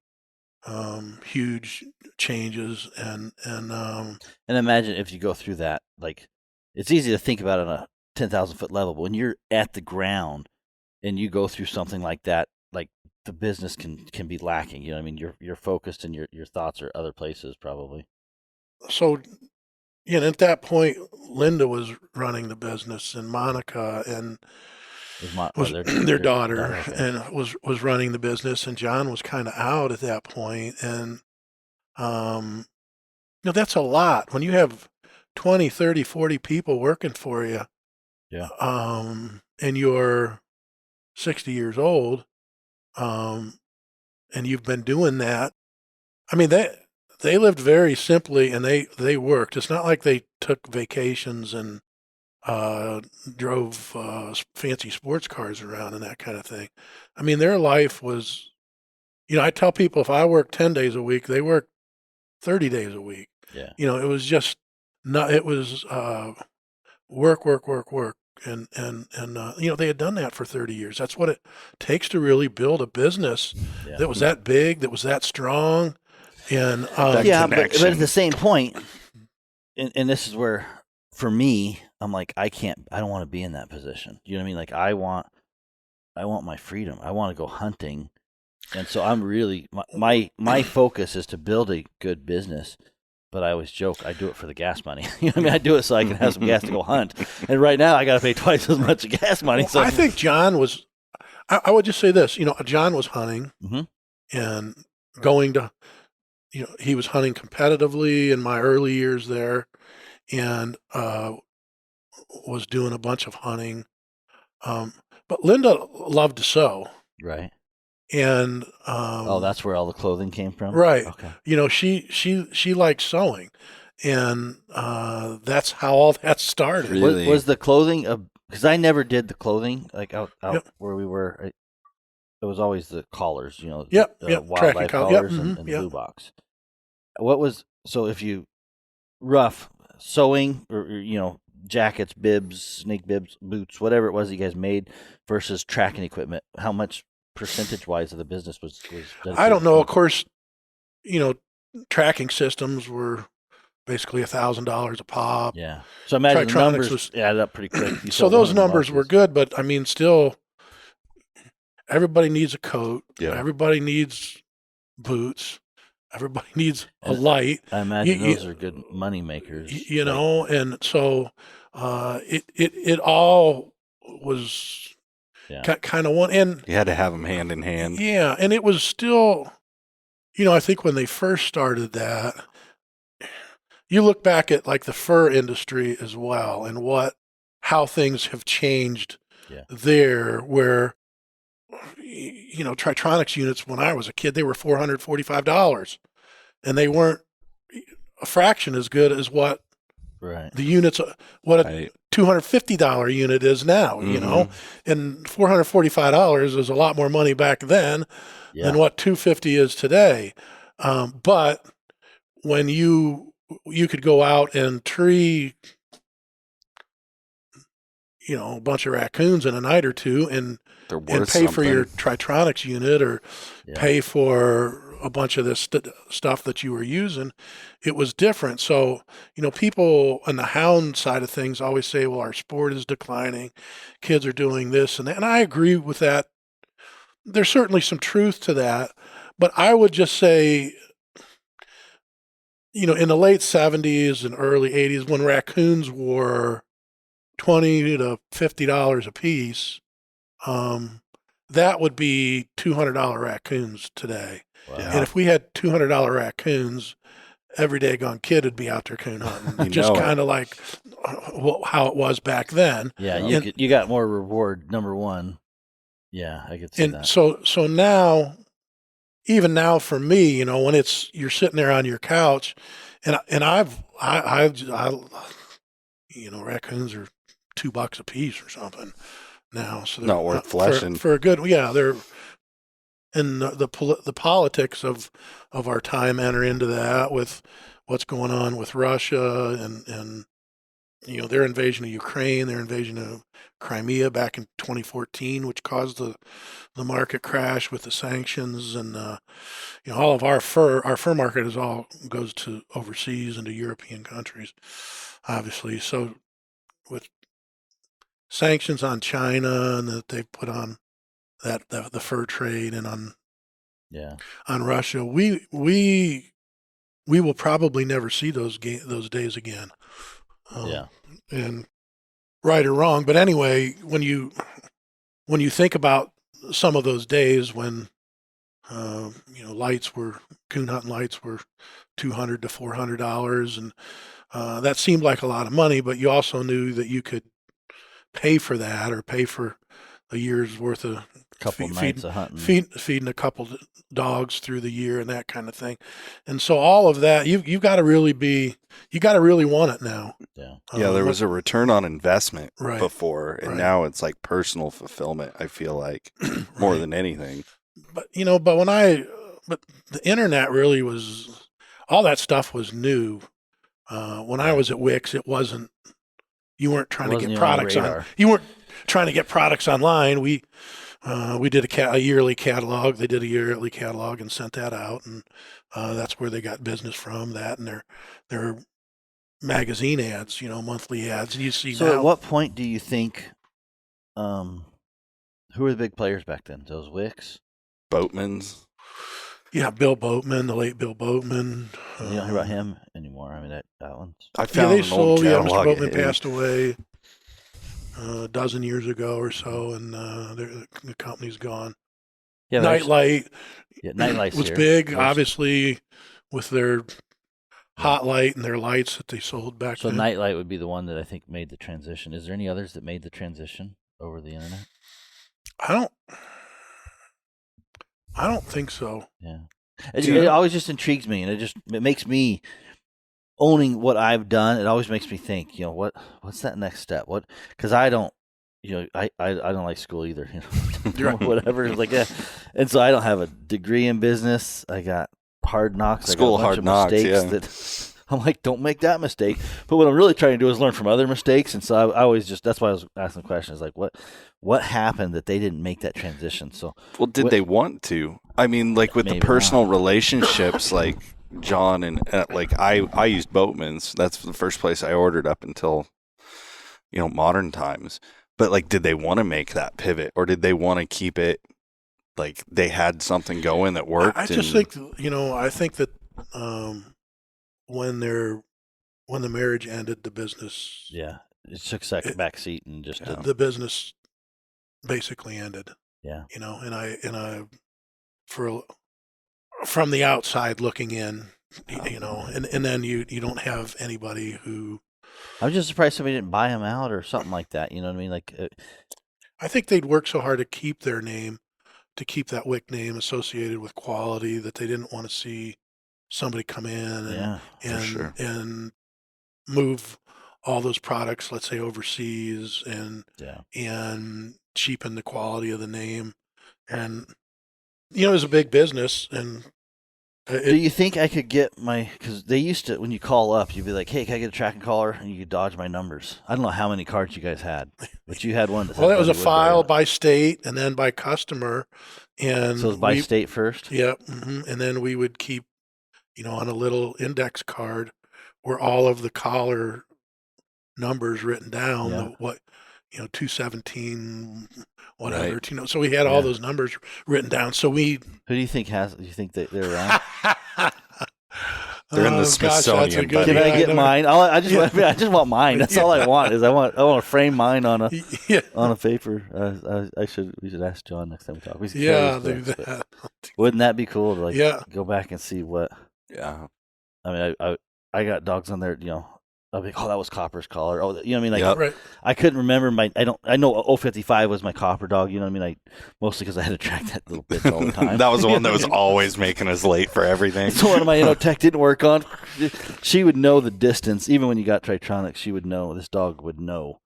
huge changes,
And imagine if you go through that, like it's easy to think about it on a 10,000 foot level, but when you're at the ground and you go through something like that, like the business can be lacking. I mean, you're focused and your thoughts are other places probably.
so at that point, Linda was running the business, and Monica and was their daughter,
Okay.
and was running the business, and John was kind of out at that point, and um, that's a lot when you have 20, 30, 40 people working for you,
Yeah.
and you're 60 years old, and you've been doing that. I mean, they lived very simply, and they worked. It's not like they took vacations and drove fancy sports cars around and that kind of thing. I mean, their life was, I tell people if I work 10 days a week, they work 30 days a week.
Yeah.
It was just not, it was work, work, work, work. And they had done that for 30 years. That's what it takes to really build a business
Yeah.
that was that big, that was that strong. And
Yeah, but at
connection.
the same point, and this is where, for me, I'm like, I don't want to be in that position. You know what I mean? Like, I want my freedom. I want to go hunting, and so I'm really my focus is to build a good business. But I always joke, I do it for the gas money. You know what I mean? I do it so I can have some gas to go hunt. And right now, I got to pay twice as much gas money. So
I think John was. I would just say this. John was hunting
Mhm.
and going to. He was hunting competitively in my early years there, and was doing a bunch of hunting. But Linda loved to sew,
Right.
and
That's where all the clothing came from.
right.
Okay.
She liked sewing, and that's how all that started.
Really?
Was the clothing because I never did the clothing like out
Yep.
where we were. It was always the collars,
Yep,
the
tracking
wildlife
collar. Yep,
collars and
yep.
blue box. So if you rough sewing or jackets, bibs, snake bibs, boots, whatever it was that you guys made versus tracking equipment, how much percentage wise of the business was dedicated
I don't know.
to
Of course, tracking systems were basically $1,000 a pop.
Yeah. So imagine the
Tri-tronics
numbers added up pretty quick. You
So
sold one
those
of them
numbers were
boxes.
good, but I mean, still, everybody needs a coat.
Yeah.
Everybody needs boots. Everybody needs a light.
I imagine those are good money makers.
And so it all was kind of one. And
You had to have them hand in hand.
yeah, and it was still, I think when they first started that, you look back at like the fur industry as well, and how things have changed there, where Tri-tronics units when I was a kid, they were $445, and they weren't a fraction as good as what the units, what a $250 unit is now, and $445 is a lot more money back then than what $250 is today. But when you could go out and tree a bunch of raccoons in a night or two and
They're worth
pay for your
something.
Tri-tronics unit or
Yeah.
pay for a bunch of this stuff that you were using, it was different. So, people on the hound side of things always say, well, our sport is declining. Kids are doing this and that. And I agree with that. There's certainly some truth to that. But I would just say, in the late 70s and early 80s, when raccoons were $20 to $50 a piece, that would be $200 raccoons today.
Wow.
Yeah.
And if we had $200 raccoons, every day gone kid would be out there coon hunting,
You
just
know it.
kind of like how it was back then.
Yeah,
And-
you got more reward. Number one. Yeah, I could see
And
that.
so now, even now for me, when you're sitting there on your couch, and raccoons are $2 a piece or something now. So they're
Not worth fleshing.
for a good. Yeah, they're. And the politics of our time enter into that with what's going on with Russia and their invasion of Ukraine, their invasion of Crimea back in 2014, which caused the market crash with the sanctions, and all of our fur market goes to overseas into European countries, obviously. So with sanctions on China and that they've put on that the fur trade and on Russia, we will probably never see those days again. And right or wrong, but anyway, when you think about some of those days when coon hunting lights were $200 to $400, and that seemed like a lot of money, but you also knew that you could pay for that or pay for a year's worth of
couple nights of hunting,
feeding a couple dogs through the year and that kind of thing. And so all of that, you've got to really want it now.
Yeah.
There was a return on investment
Right.
before, and
Right.
now it's like personal fulfillment. I feel like more than anything.
But but the internet really was, all that stuff was new. When I was at Wix, it wasn't. You weren't trying to get products on. You weren't trying to get products online. We did a yearly catalog. They did a yearly catalog and sent that out, and that's where they got business from. That and their magazine ads, monthly ads. And you see
So
now.
at what point do you think? Who were the big players back then? Those Wicks.
Boatman's.
Yeah, Bill Boatman, the late Bill Boatman.
You don't hear about him anymore. I mean, that one's.
I
Yeah,
found
they
an old
sold. Yeah, Mr.
catalog.
Boatman passed away a dozen years ago or so, and the company's gone.
Yeah,
Nightlight
Nightlight's
was
here.
big, obviously, with their hot light and their lights that they sold back
So
then.
Nightlight would be the one that I think made the transition. Is there any others that made the transition over the internet?
I don't think so.
Yeah. It always just intrigues me, and it makes me, owning what I've done, it always makes me think, what's that next step? Because I don't, I don't like school either, whatever. It's like, yeah. And so I don't have a degree in business. I got hard knocks.
School
I got a bunch
hard
of
knocks,
mistakes
yeah.
that I'm like, don't make that mistake. But what I'm really trying to do is learn from other mistakes. And so I always that's why I was asking the question, is like, what happened that they didn't make that transition? So,
Well, did they want to? I mean, like with the
Maybe
personal
not.
relationships, like John and like I used Boatman's. That's the first place I ordered up until, modern times. But like, did they want to make that pivot, or did they want to keep it like they had something going that worked?
I just think, I think that when the marriage ended, the business,
yeah, it took second back seat and just didn't.
the business basically ended.
Yeah.
And I from the outside looking in, and then you don't have anybody who.
I'm just surprised somebody didn't buy them out or something like that. You know what I mean? Like,
I think they'd work so hard to keep their name, to keep that Wick name associated with quality, that they didn't want to see somebody come in and move all those products, let's say overseas, and cheapen the quality of the name. And it was a big business, and
Do you think I could get because they used to, when you call up, you'd be like, hey, can I get a tracking collar? And you could dodge my numbers. I don't know how many cards you guys had, but you had one.
Well, that was a file by state and then by customer. And
so it was by state first?
Yep. And then we would keep, on a little index card where all of the collar numbers written down, 217, whatever.
Right.
So we had all those numbers written down. So
Who do you think do you think that they're around?
They're in the Smithsonian.
Can I get mine? I just want mine. That's all I want. I want to frame mine on a paper. We should ask John next time we talk.
Do that.
Wouldn't that be cool to go back and see what?
Yeah.
I mean, I got dogs on there. I'll be like, that was Copper's collar. Oh, you know what I mean?
Right.
I couldn't remember I know 055 was my Copper dog. You know what I mean? Mostly because I had to track that little bitch all the time.
That was the one that was always making us late for everything.
So one of my tech didn't work on. She would know the distance. Even when you got Tri-tronics, she would know. This dog would know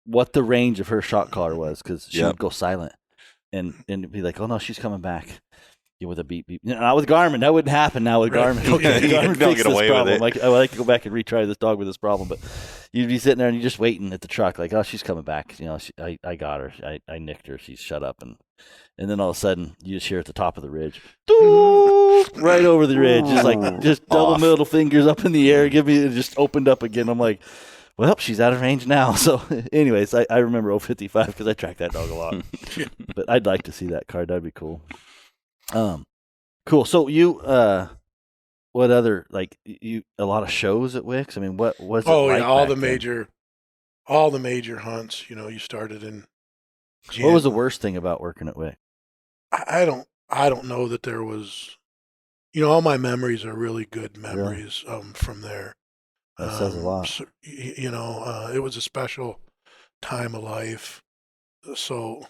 what the range of her shot collar was because she would go silent and be like, oh no, she's coming back. With a beep beep. Not with Garmin. That wouldn't happen now with Garmin. Garmin
don't get away with it.
I like to go back and retry this dog with this problem, but you'd be sitting there and you're just waiting at the truck, like, oh, she's coming back. I got her. I nicked her. She's shut up, and then all of a sudden you just hear at the top of the ridge, right over the ridge, just double middle fingers up in the air. It just opened up again. I'm like, well, she's out of range now. So, anyways, I remember 055 because I tracked that dog a lot. But I'd like to see that card. That'd be cool. Cool. So you, what other, a lot of shows at Wicks? I mean, what was it like
all the major hunts, you started in January.
What was the worst thing about working at Wicks?
I don't know that there was, all my memories are really good memories, from there.
That says a lot.
So, it was a special time of life. So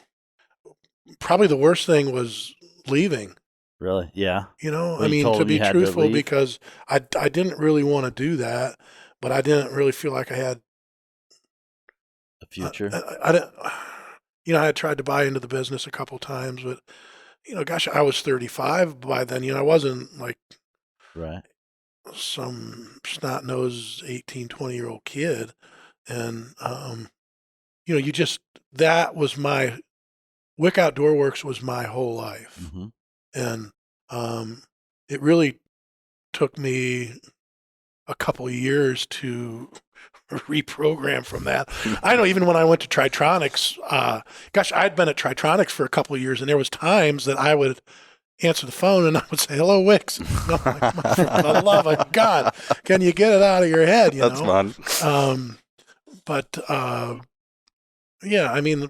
probably the worst thing was leaving.
Really? Yeah.
To be truthful, because I didn't really want to do that, but I didn't really feel like I had
a future.
I had tried to buy into the business a couple times, but I was 35 by then. I wasn't like some snot-nosed 18, 20-year-old kid, and that was my Wick Outdoor Works was my whole life.
Mm-hmm.
And it really took me a couple of years to reprogram from that. I know even when I went to Tri-tronics, I'd been at Tri-tronics for a couple of years, and there was times that I would answer the phone and I would say, "Hello, Wicks." No, for the love of God, can you get it out of your head?
That's fun.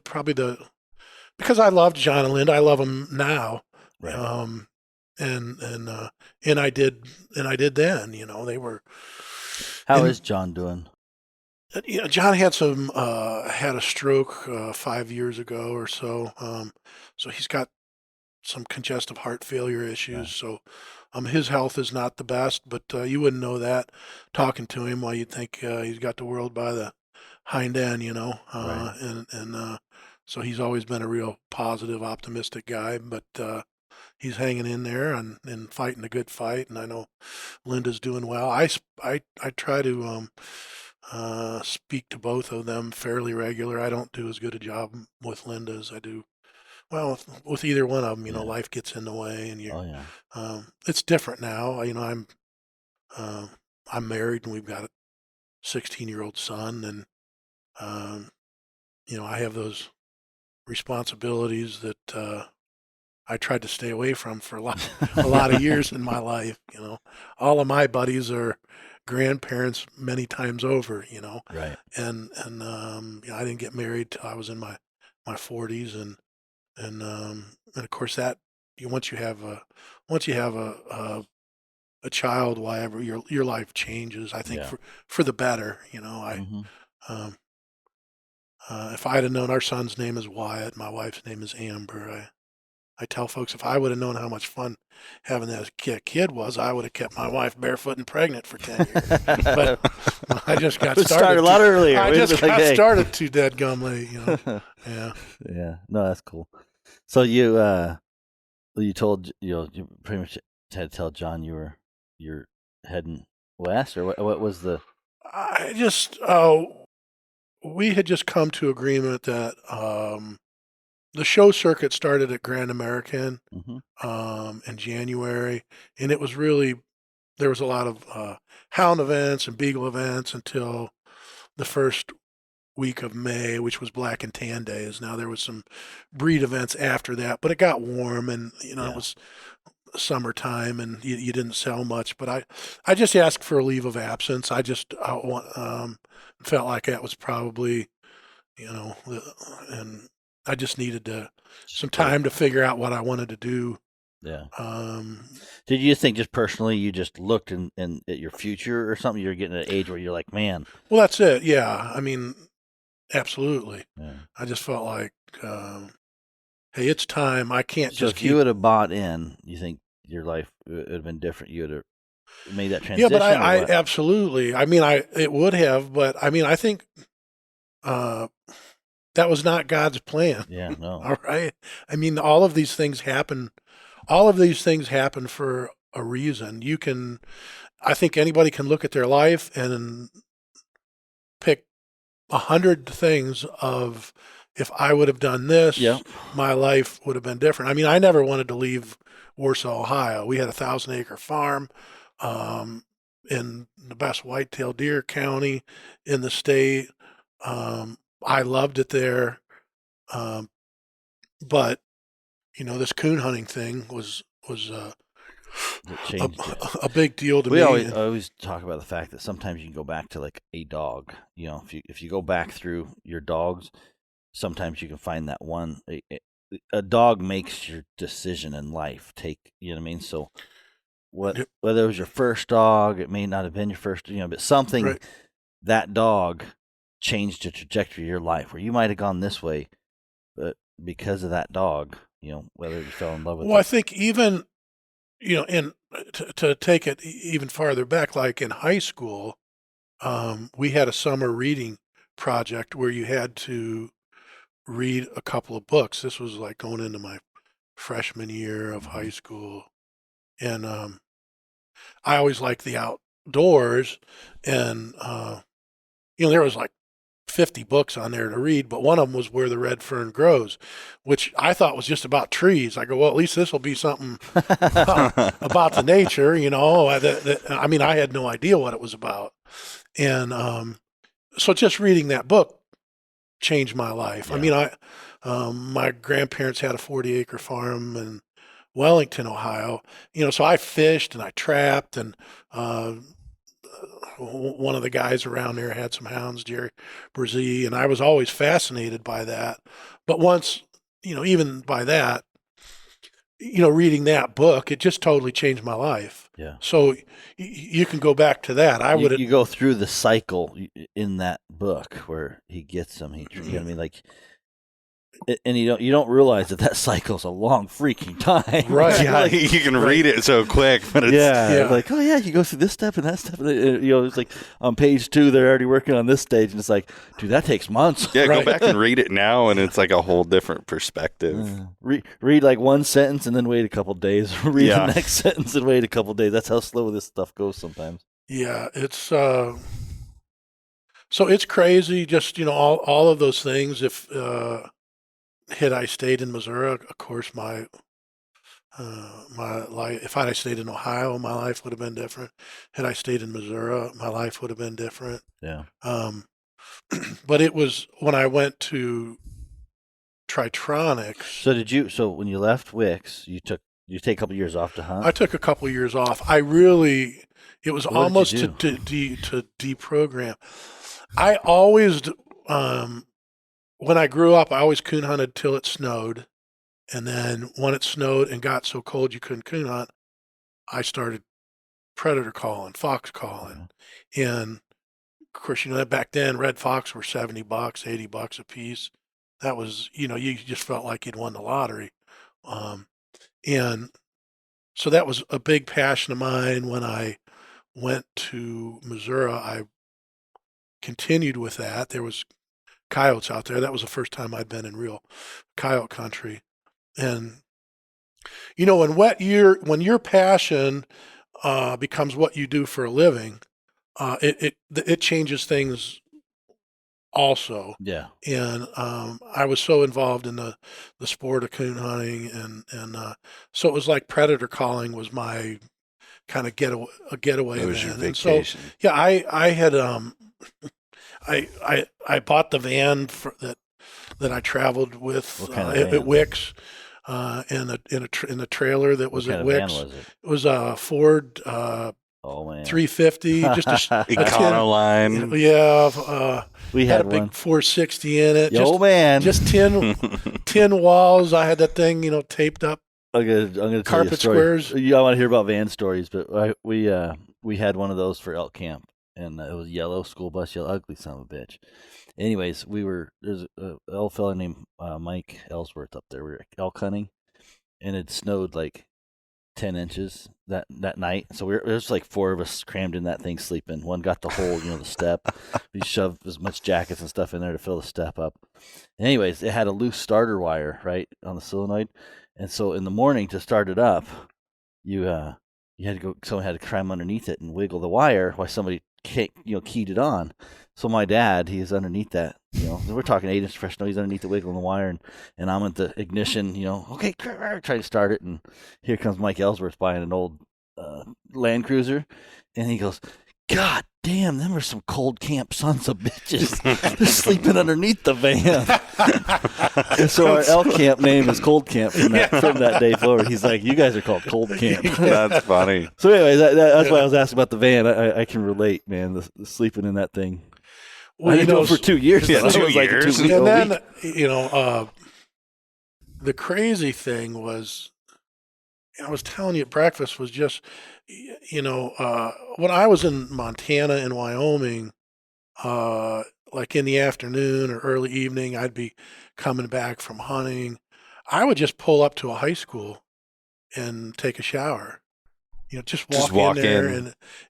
Probably because I loved John and Linda, I love them now.
Right.
And I did then, they were.
How is John doing?
John had had a stroke 5 years ago or so. So he's got some congestive heart failure issues. Yeah. So, his health is not the best, but you wouldn't know that talking to him. While you'd think he's got the world by the hind end, right. So he's always been a real positive, optimistic guy, but he's hanging in there and fighting a good fight. And I know Linda's doing well. I try to speak to both of them fairly regular. I don't do as good a job with Linda as I do. Well, with either one of them, life gets in the way, and it's different now. I'm married and we've got a 16-year-old son, and I have those responsibilities that I tried to stay away from for a lot of years in my life. All of my buddies are grandparents many times over.
Right.
And I didn't get married till I was in my 40s, and of course that once you have a child, whatever, your life changes. I think for the better. If I had known, our son's name is Wyatt, my wife's name is Amber. I tell folks, if I would have known how much fun having that kid was, I would have kept my wife barefoot and pregnant for 10 years. But I just got started
a lot earlier.
I just got started too dadgum late, Yeah.
Yeah. No, that's cool. So you told you pretty much had to tell John you're heading west, or what was the?
I just we had just come to agreement that the show circuit started at Grand American in January, and it was really there was a lot of hound events and beagle events until the first week of May, which was Black and Tan Days. Now there was some breed events after that, but it got warm, and it was summertime, and you didn't sell much. But I just asked for a leave of absence. I just felt like that was probably, and I just needed some time to figure out what I wanted to do.
Yeah. Did you think just personally you just looked in at your future or something? You're getting at an age where you're like, man.
Well, that's it. Yeah. I mean, absolutely.
Yeah.
I just felt like, hey, it's time. I can't
So
just
if you would have bought in, you think your life would have been different? You would have made that transition?
Yeah, but I absolutely. I mean, it would have, but I mean, I think that was not God's plan.
Yeah, no.
All right. I mean, all of these things happen. All of these things happen for a reason. I think anybody can look at their life and pick 100 things of, if I would have done this, my life would have been different. I mean, I never wanted to leave Warsaw, Ohio. We had a 1,000-acre farm in the best whitetail deer county in the state. I loved it there. But this coon hunting thing was a big deal to me.
We always talk about the fact that sometimes you can go back to like a dog. If you go back through your dogs, sometimes you can find that one. A dog makes your decision in life. You know what I mean? So whether it was your first dog, it may not have been your first, but something that dog changed the trajectory of your life, where you might have gone this way, but because of that dog, whether you fell in love with it.
Well, I think even, to take it even farther back, like in high school, we had a summer reading project where you had to read a couple of books. This was like going into my freshman year of high school. And I always liked the outdoors. And, there was like 50 books on there to read, but one of them was Where the Red Fern Grows, which I thought was just about trees. I go, well, at least this will be something about the nature, I mean, I had no idea what it was about. And so just reading that book changed my life. Yeah. I mean, my grandparents had a 40-acre farm in Wellington, Ohio, so I fished and I trapped, and one of the guys around there had some hounds, Jerry Brzee, and I was always fascinated by that. But once, even by that, reading that book, it just totally changed my life.
Yeah.
So you can go back to that.
You go through the cycle in that book where he gets them. You know what I mean? Like, and you don't realize that cycle's a long freaking time.
Right.
Yeah, like, you can read it so quick, but it's
like, oh yeah, you go through this step and that step. It's like on page 2, they're already working on this stage, and it's like, dude, that takes months.
Yeah, go back and read it now, and it's like a whole different perspective.
Read like one sentence and then wait a couple days. Read the next sentence and wait a couple days. That's how slow this stuff goes sometimes.
Yeah, it's so it's crazy. Just all of those things. Had I stayed in Missouri, of course, my life. If I had stayed in Ohio, my life would have been different. Had I stayed in Missouri, my life would have been different.
Yeah.
But it was when I went to Tri-tronics.
So when you left Wicks, you take a couple years off to hunt?
I took a couple of years off. It was almost to deprogram. I always, when I grew up, I always coon hunted till it snowed. And then when it snowed and got so cold you couldn't coon hunt, I started predator calling, fox calling. And of course, back then red fox were $70, $80 a piece. That was, you just felt like you'd won the lottery. And so that was a big passion of mine. When I went to Missouri, I continued with that. There was coyotes out there. That was the first time I'd been in real coyote country. And You know, when your passion becomes what you do for a living, it changes things also.
Yeah.
And I was so involved in the sport of coon hunting, and so it was like predator calling was my kind of getaway
It was your
then. And
vacation.
so yeah, I had I bought the van that I traveled with
What kind of
at
van?
Wick's. In a trailer that was
What
at
kind of van
Wick's.
was it?
It was a Ford
Oh man.
350, just a
Econoline.
yeah.
We
Had
had
a big
one.
460 in it.
Yo man.
Just tin walls. I had that thing, taped up.
I'm gonna tell you a
Carpet
story.
squares.
Yeah, I want to hear about van stories, but we had one of those for elk camp, and it was yellow school bus, yellow, ugly son of a bitch. Anyways, there's a old fella named Mike Ellsworth up there. We were elk hunting, and it snowed like 10 inches that night. So there's like 4 of us crammed in that thing sleeping. One got the whole, the step. We shoved as much jackets and stuff in there to fill the step up. Anyways, it had a loose starter wire right on the solenoid, and so in the morning to start it up, you had to go. Someone had to climb underneath it and wiggle the wire while somebody keyed it on. So my dad, he is underneath that. We're talking 8-inch professional. He's underneath the wiggling the wire, and I'm at the ignition. Okay, trying to start it, and here comes Mike Ellsworth buying an old Land Cruiser, and he goes, "God damn, them are some cold camp sons of bitches. They're sleeping underneath the van." And so our elk camp name is Cold Camp from that day forward. He's like, "You guys are called Cold Camp."
That's funny.
So anyway, that's why I was asking about the van. I can relate, man. The sleeping in that thing.
Well,
I didn't do it for 2 years.
Yeah,
Though.
2
It was like a
years.
2 week
And
a
then,
week.
the crazy thing was, I was telling you at breakfast, was just, when I was in Montana and Wyoming, like in the afternoon or early evening, I'd be coming back from hunting. I would just pull up to a high school and take a shower. Just walk in there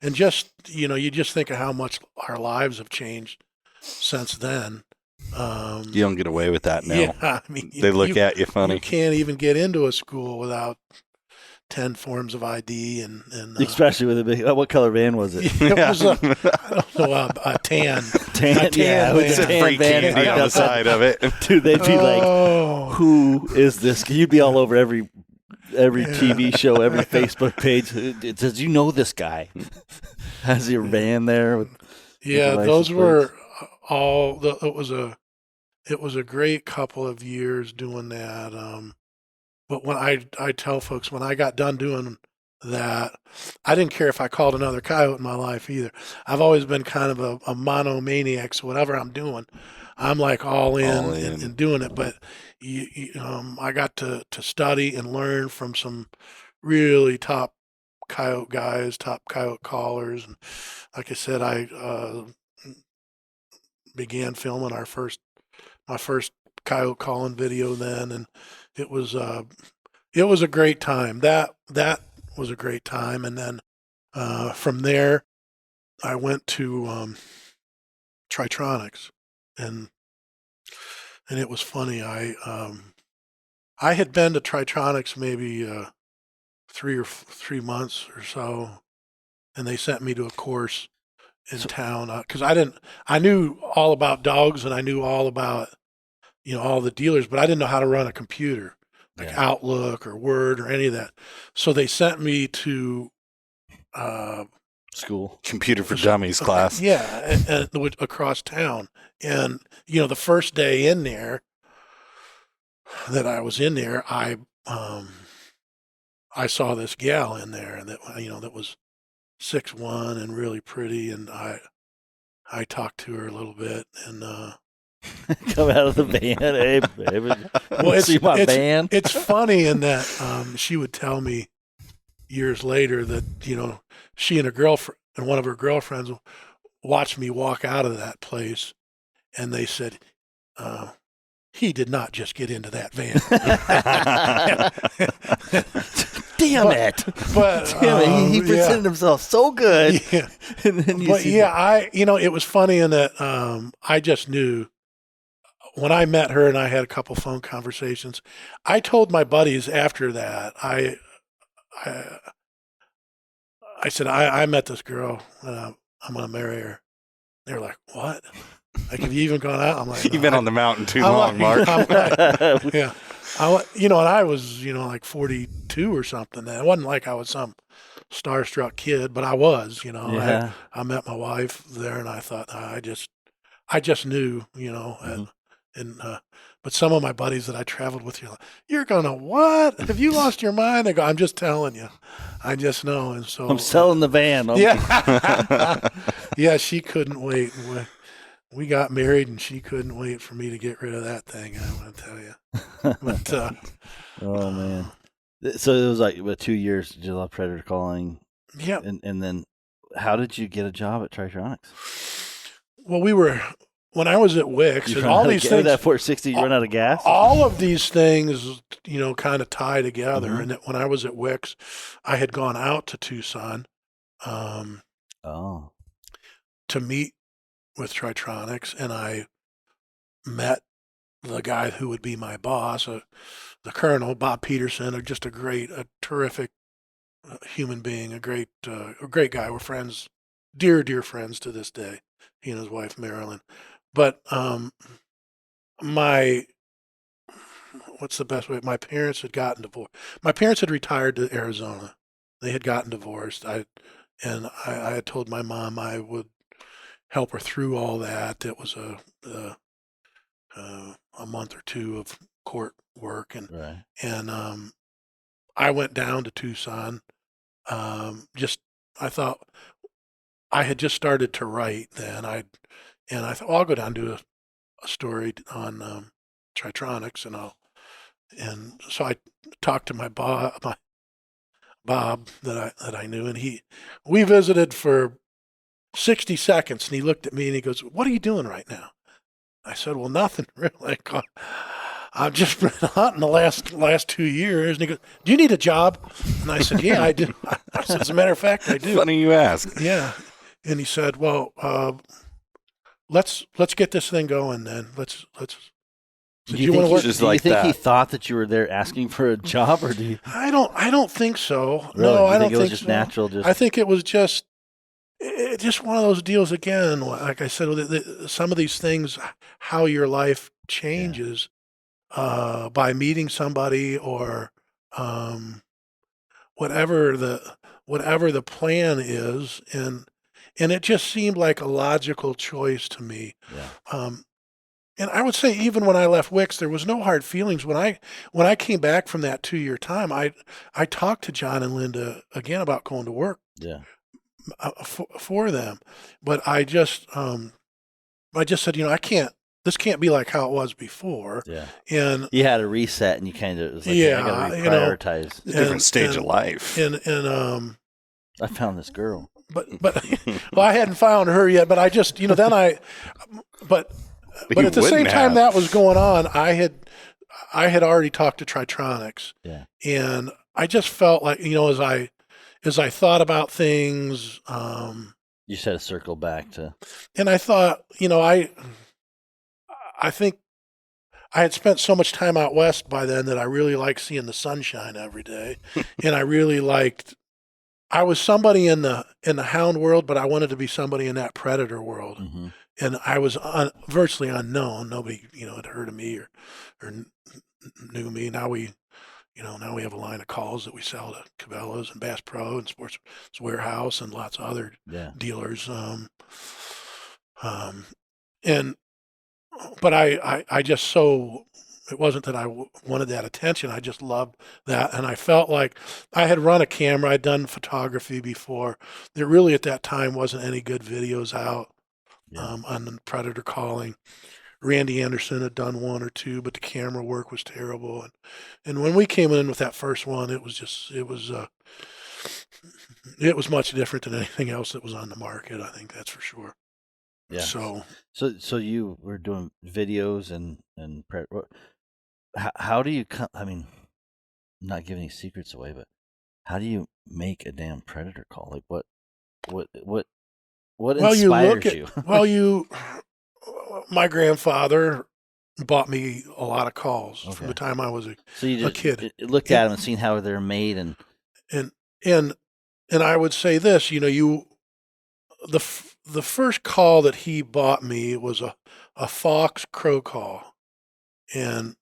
and just, you just think of how much our lives have changed since then.
You don't get away with that now.
Yeah, I mean,
They look at you funny.
You can't even get into a school without 10 forms of ID and
Especially with a big. What color van was it?
it was I don't know, a tan.
Tan, yeah, with
It's
the
a
tan
free
van
candy on the side of it.
Dude, they'd be like,
Oh,
"Who is this?" You'd be all over every TV show, every Facebook page. It says, "You know this guy." Has your van there?
yeah,
license
those were
plates.
all. It was a great couple of years doing that. But when I tell folks, when I got done doing that, I didn't care if I called another coyote in my life either. I've always been kind of a monomaniac, so whatever I'm doing, I'm like all in. And doing it. But I got to study and learn from some really top coyote guys, top coyote callers, and like I said, I began filming my first coyote calling video then, and it was a great time. That was a great time, and then from there, I went to Tri-tronics, and it was funny. I had been to Tri-tronics maybe 3 months or so, and they sent me to a course in town because I knew all about dogs and I knew all about all the dealers, but I didn't know how to run a computer like Outlook or Word or any of that. So they sent me to
School.
Computer for Dummies class.
yeah, and across town. And the first day in there that I was in there, I saw this gal in there, and that was 6'1" and really pretty, and I talked to her a little bit, and
Come out of the van, hey baby.
well,
See my van.
It's funny in that she would tell me years later that she and her girlfriend and one of her girlfriends watched me walk out of that place, and they said, he did not just get into that van.
Damn it!
But
Damn it! He presented himself so good.
Yeah.
And then
But yeah, it was funny in that I just knew when I met her and I had a couple phone conversations, I told my buddies after that, I said, I met this girl and I'm going to marry her. They were like, what? Like, have you even gone out? I'm like, no,
You've been on the mountain too
I'm
long,
like-
Mark.
I'm like, yeah. And I was, like 42 or something. And it wasn't like I was some starstruck kid, but I was,
Yeah.
I met my wife there and I thought, I just knew, but some of my buddies that I traveled with, you're going to what? Have you lost your mind? I go, I'm just telling you. I just know. And so
I'm selling the van.
yeah. Yeah, she couldn't wait. We got married and she couldn't wait for me to get rid of that thing, I want to tell you. But,
Oh man. So it was like 2 years. Did you love predator calling?
yeah.
And then how did you get a job at Tri-tronics?
Well, when I was at Wix,
You
and
run
all
out of
these
ga-
things,
that 460, you run out of gas?
all of these things, kind of tie together.
Mhm.
And that when I was at Wix, I had gone out to Tucson
Oh.
to meet with Tri-tronics, and I met the guy who would be my boss, the colonel, Bob Peterson, just a terrific human being, a great guy. We're friends, dear friends to this day. He and his wife Marilyn. But what's the best way? My parents had gotten divorced. My parents had retired to Arizona. They had gotten divorced. I had told my mom I would help her through all that. It was a month or two of court work, and
Right.
I went down to Tucson. I thought I had just started to write then. I thought, well, I'll go down and do a story on Tri-tronics, and so I talked to my Bob that I knew, and we visited for 60 seconds, and he looked at me and he goes, "What are you doing right now?" I said, "Well, nothing really. I've just been hunting the last 2 years." And he goes, "Do you need a job?" And I said, "Yeah, I do." I said, "As a matter of fact, I do."
Funny you ask.
Yeah. And he said, "Well, let's get this thing going then. Let's." So
Do you
wanna
think,
work?
Just
do you
like
think he
that.
thought that you were there asking for a job, or do you
I don't think so.
really?
No,
Do you
I don't
it was
think
just
so.
natural? Just
I think it was just one of those deals again. Like I said, some of these things, how your life changes by meeting somebody or whatever the plan is, and it just seemed like a logical choice to me.
yeah.
And I would say even when I left Wix, there was no hard feelings. When I came back from that 2-year time, I talked to John and Linda again about going to work
Yeah.
for them, but I just said, this can't be like how it was before.
Yeah.
And
You had a reset, and you kind of was like,
Yeah,
I got to
you know,
reprioritize.
It's a different stage
and-
of life.
and
I found this girl.
but well, I hadn't found her yet, but I just, then but
You
at the same
wouldn't
time
have.
that was going on, I had already talked to Tri-tronics,
Yeah.
and I just felt like, as I thought about things,
You said to circle back to.
and I thought, I think I had spent so much time out west by then that I really liked seeing the sunshine every day, and I was somebody in the hound world, but I wanted to be somebody in that predator world.
Mm-hmm.
And I was virtually unknown. Nobody, had heard of me or knew me. Now we have a line of calls that we sell to Cabela's and Bass Pro and Sports Warehouse and lots of other
Yeah.
dealers. But I just it wasn't that I wanted that attention. I just loved that. And I felt like I had run a camera. I'd done photography before. There really at that time wasn't any good videos out.
Yeah.
On the predator calling. Randy Anderson had done one or two, but the camera work was terrible. And when we came in with that first one, it was much different than anything else that was on the market. I think that's for sure.
Yeah.
So
you were doing videos and how do you come? I mean, I'm not giving any secrets away, but how do you make a damn predator call? Like what
well,
inspires you?
Well, my grandfather bought me a lot of calls from
Okay.
the time I was
So you
a
just
kid.
looked at them and seen how they're made, and
And I would say this, the first call that he bought me was a fox crow call, and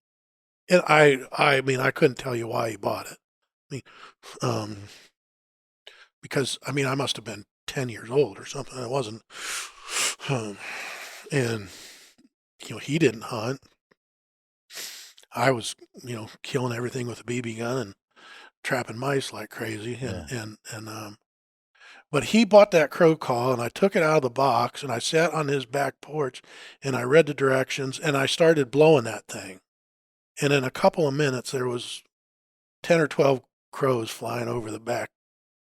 I mean I couldn't tell you why he bought it. I mean, because I mean I must have been 10 years old or something. I wasn't, and he didn't hunt. I was killing everything with a BB gun and trapping mice like crazy, but he bought that crow call, and I took it out of the box, and I sat on his back porch, and I read the directions, and I started blowing that thing. And in a couple of minutes, there was 10 or 12 crows flying over the back.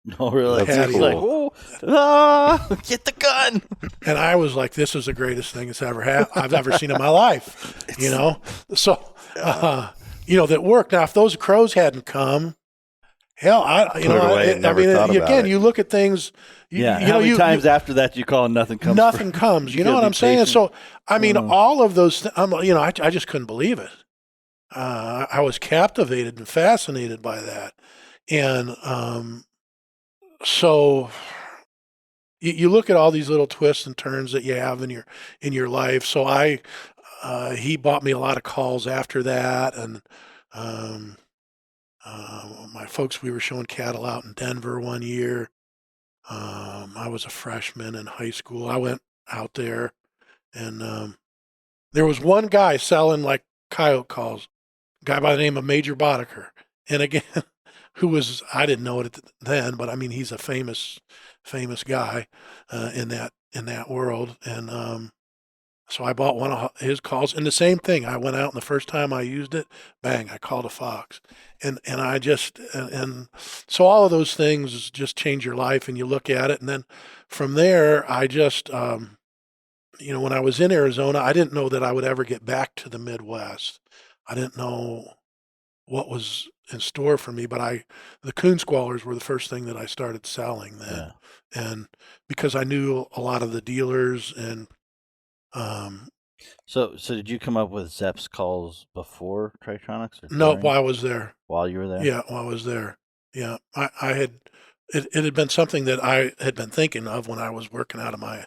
no, really,
That's
it's like,
cool.
get the gun.
And I was like, this is the greatest thing I've ever seen in my life, So, that worked. Now, if those crows hadn't come, hell, you look at things.
How many times after that you call and nothing comes?
Nothing comes. You know what I'm saying? Patient. So, I mean, all of those. I just couldn't believe it. I was captivated and fascinated by that, and so you look at all these little twists and turns that you have in your life. So he bought me a lot of calls after that, and my folks, we were showing cattle out in Denver one year. I was a freshman in high school. I went out there, and there was one guy selling like coyote calls, a guy by the name of Major Boddicker. And again, I didn't know it then, but I mean, he's a famous guy in that world. And so I bought one of his calls, and the same thing. I went out, and the first time I used it, bang, I called a fox. And I just, and so all of those things just change your life, and you look at it. And then from there, I just, when I was in Arizona, I didn't know that I would ever get back to the Midwest. I didn't know what was in store for me, but the coon squallers were the first thing that I started selling then. Yeah. And because I knew a lot of the dealers, and
so did you come up with Zepp's calls before Tri-tronics?
No, while I was there.
While you were there?
Yeah, while I was there. Yeah, I had it had been something that I had been thinking of when I was living out of my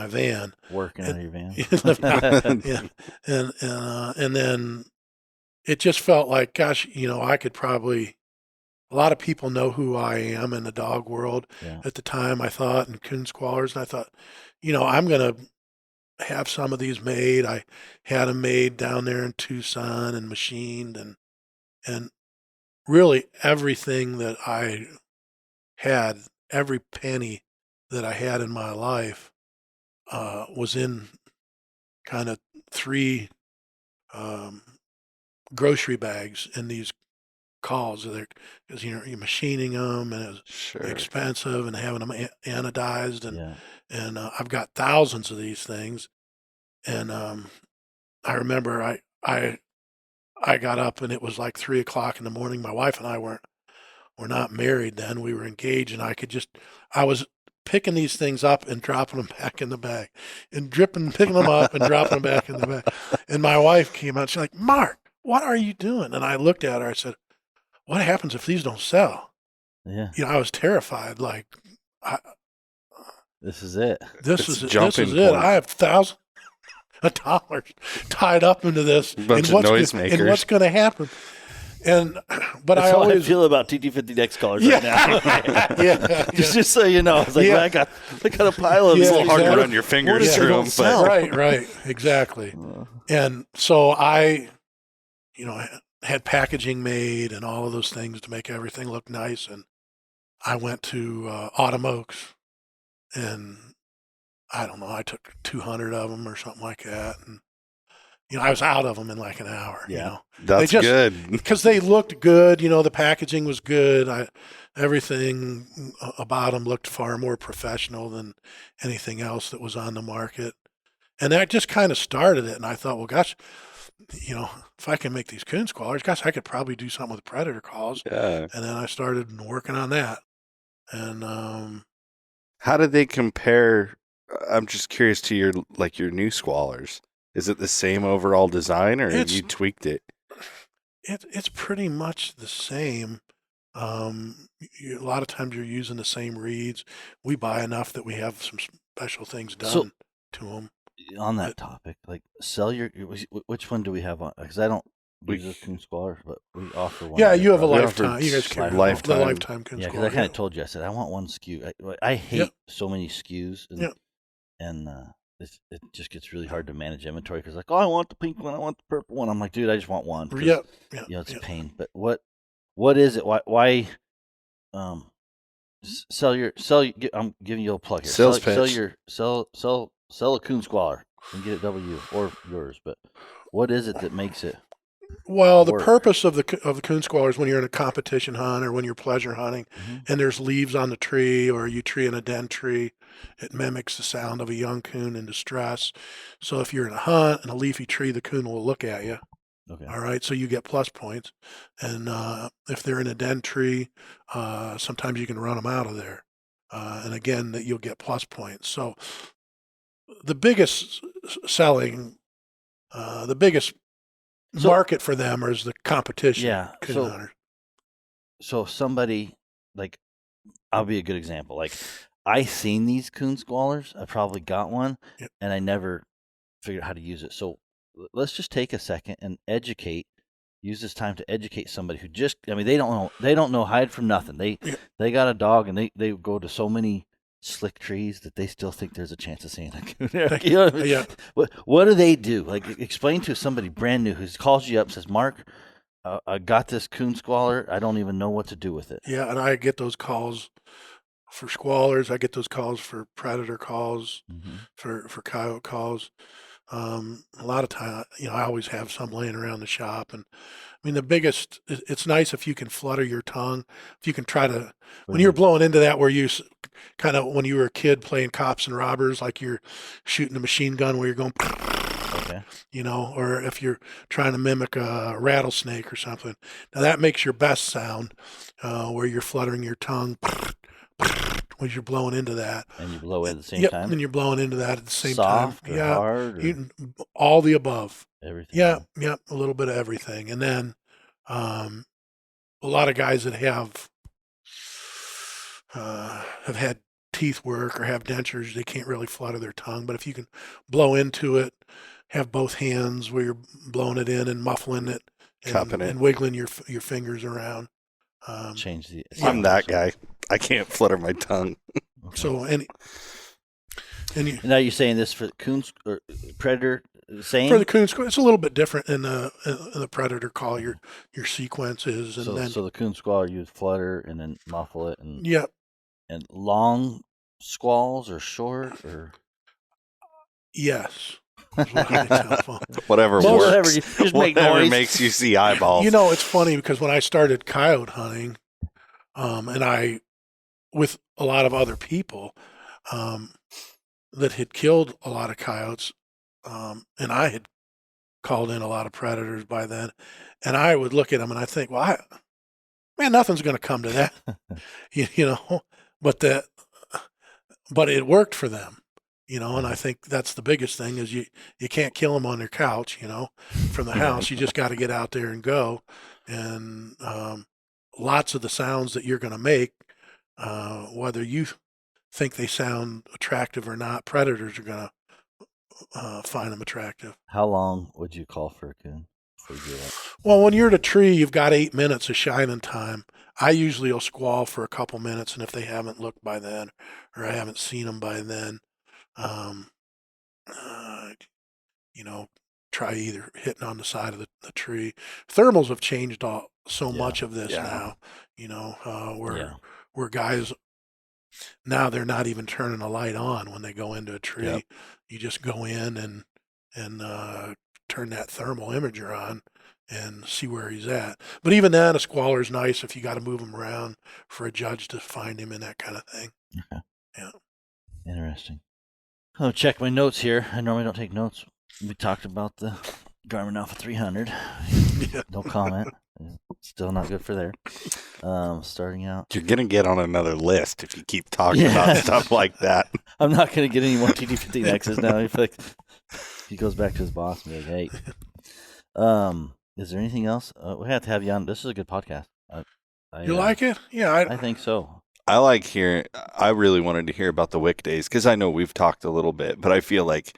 van.
Working out of your van.
Yeah, and then it just felt like, gosh, I could probably. A lot of people know who I am in the dog world. Yeah. At the time, I thought, and coon squallers, and I thought, I'm going to have some of these made. I had them made down there in Tucson and machined, and really everything that I had, every penny that I had in my life was in kind of 3 grocery bags in these calls, because you're machining them, and it's expensive, and having them anodized, and I've got thousands of these things. And I remember I got up, and it was like 3:00 in the morning. My wife and I were not married then; we were engaged, and I was picking these things up and dropping them back in the bag, and picking them up and dropping them back in the bag. And my wife came out. She's like, "Mark, what are you doing?" And I looked at her. I said, "What happens if these don't sell?"
Yeah.
I was terrified. Like,
this is it.
This is it. I have thousands of dollars tied up into this.
And what's
going to happen? But
that's how I feel about TT50X callers right now.
Yeah.
Just so you know, it's like, I got a pile of them.
It's a little hard to run your fingers through them,
but right, exactly. And so I had packaging made and all of those things to make everything look nice. And I went to Autumn Oaks, and I don't know, I took 200 of them or something like that. And, I was out of them in like an hour.
Yeah. That's good.
Because they looked good. The packaging was good. Everything about them looked far more professional than anything else that was on the market. And that just kind of started it. And I thought, well, gosh, if I can make these coon squallers, gosh, I could probably do something with predator calls.
Yeah.
And then I started working on that. And
how did they compare? I'm just curious to your new squallers. Is it the same overall design, or have you tweaked it?
It's pretty much the same. A lot of times you're using the same reeds. We buy enough that we have some special things done to them.
On that topic, like sell your, which one do we have on? Because I don't use a coon squaller, but we offer one.
Yeah, you have a lifetime. You guys carry
lifetime.
The lifetime coon
Yeah,
squaller.
because I kind of told you, I said I want one SKU. I hate so many SKUs, and it just gets really hard to manage inventory because like, oh, I want the pink one, I want the purple one. I'm like, dude, I just want one.
Yeah,
it's a pain. But what is it? Why I'm giving you a plug here.
Sales pitch.
Sell a coon squaller and get it W or yours. But what is it that makes it?
Well, the purpose of the coon squaller is when you're in a competition hunt or when you're pleasure hunting, and there's leaves on the tree, or you tree in a den tree. It mimics the sound of a young coon in distress. So if you're in a hunt in a leafy tree, the coon will look at you.
Okay.
All right, so you get plus points. And if they're in a den tree, sometimes you can run them out of there. And again, that you'll get plus points. So the biggest market for them is the competition. Coon hunters.
So somebody, like, I'll be a good example. Like, I seen these coon squallers. I probably got one, and I never figured out how to use it. So let's just take a second and use this time to educate somebody who they don't know hide from nothing. They got a dog, and they go to so many slick trees that they still think there's a chance of seeing a coon. You know what I mean? What do they do? Like, explain to somebody brand new who calls you up and says, Mark, I got this coon squaller. I don't even know what to do with it.
Yeah, and I get those calls for squallers. I get those calls for predator calls, for coyote calls. A lot of time, I always have some laying around the shop. And I mean, it's nice if you can flutter your tongue, if you can try to, when you're blowing into that, where you kind of, when you were a kid playing cops and robbers, like you're shooting a machine gun where you're going, or if you're trying to mimic a rattlesnake or something. Now that makes your best sound, where you're fluttering your tongue when you're blowing into that.
And you blow at the same time?
And you're blowing into that at the same
Soft
time.
Or hard? Or
all the above.
Everything.
Yeah, a little bit of everything. And then a lot of guys that have had teeth work or have dentures, they can't really flutter their tongue. But if you can blow into it, have both hands where you're blowing it in and muffling it and wiggling your fingers around.
Change the.
I'm that guy. I can't flutter my tongue.
So
now you're saying this for coons or predator? Same
for the coon squaller. It's a little bit different in the predator call. Your sequence is, and
so the coon squaller you would flutter and then muffle it, and and long squalls or short or
yes.
Whatever works.
Whatever, just make
whatever
noise.
makes you see eyeballs.
It's funny because when I started coyote hunting, and I, with a lot of other people, that had killed a lot of coyotes, and I had called in a lot of predators by then, and I would look at them and I think, well, nothing's going to come to that, but it worked for them. And I think that's the biggest thing is you can't kill them on their couch, from the house. You just got to get out there and go. And lots of the sounds that you're going to make, whether you think they sound attractive or not, predators are going to find them attractive.
How long would you call for a coon before you do that?
Well, when you're at a tree, you've got 8 minutes of shining time. I usually will squall for a couple minutes, and if they haven't looked by then or I haven't seen them by then, try either hitting on the side of the tree. Thermals have changed so much of this now, where guys now they're not even turning a light on when they go into a tree. Yep. You just go in and turn that thermal imager on and see where he's at. But even then, a squaller is nice if you got to move him around for a judge to find him and that kind of thing.
Okay.
Yeah.
Interesting. I'll check my notes here. I normally don't take notes. We talked about the Garmin Alpha 300. No comment. Still not good for there. Starting out.
You're going to get on another list if you keep talking about stuff like that.
I'm not going to get any more TD15Xs now. He goes back to his boss and be like, "Hey, is there anything else? We have to have you on. This is a good podcast.
You like it? Yeah.
I think so.
I like hearing. I really wanted to hear about the Wick days because I know we've talked a little bit, but I feel like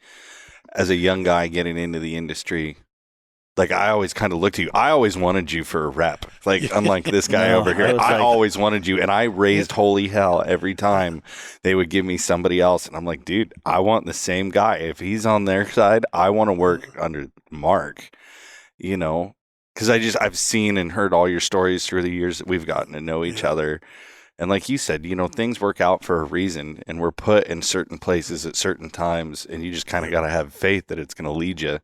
as a young guy getting into the industry, like I always kind of looked at you. I always wanted you for a rep. Like unlike this guy
No,
over here, I always wanted you, and I raised holy hell every time they would give me somebody else, and I'm like, dude, I want the same guy. If he's on their side, I want to work under Mark. You know, because I've seen and heard all your stories through the years that we've gotten to know each other. And like you said, you know, things work out for a reason, and we're put in certain places at certain times, and you just kind of got to have faith that it's going to lead you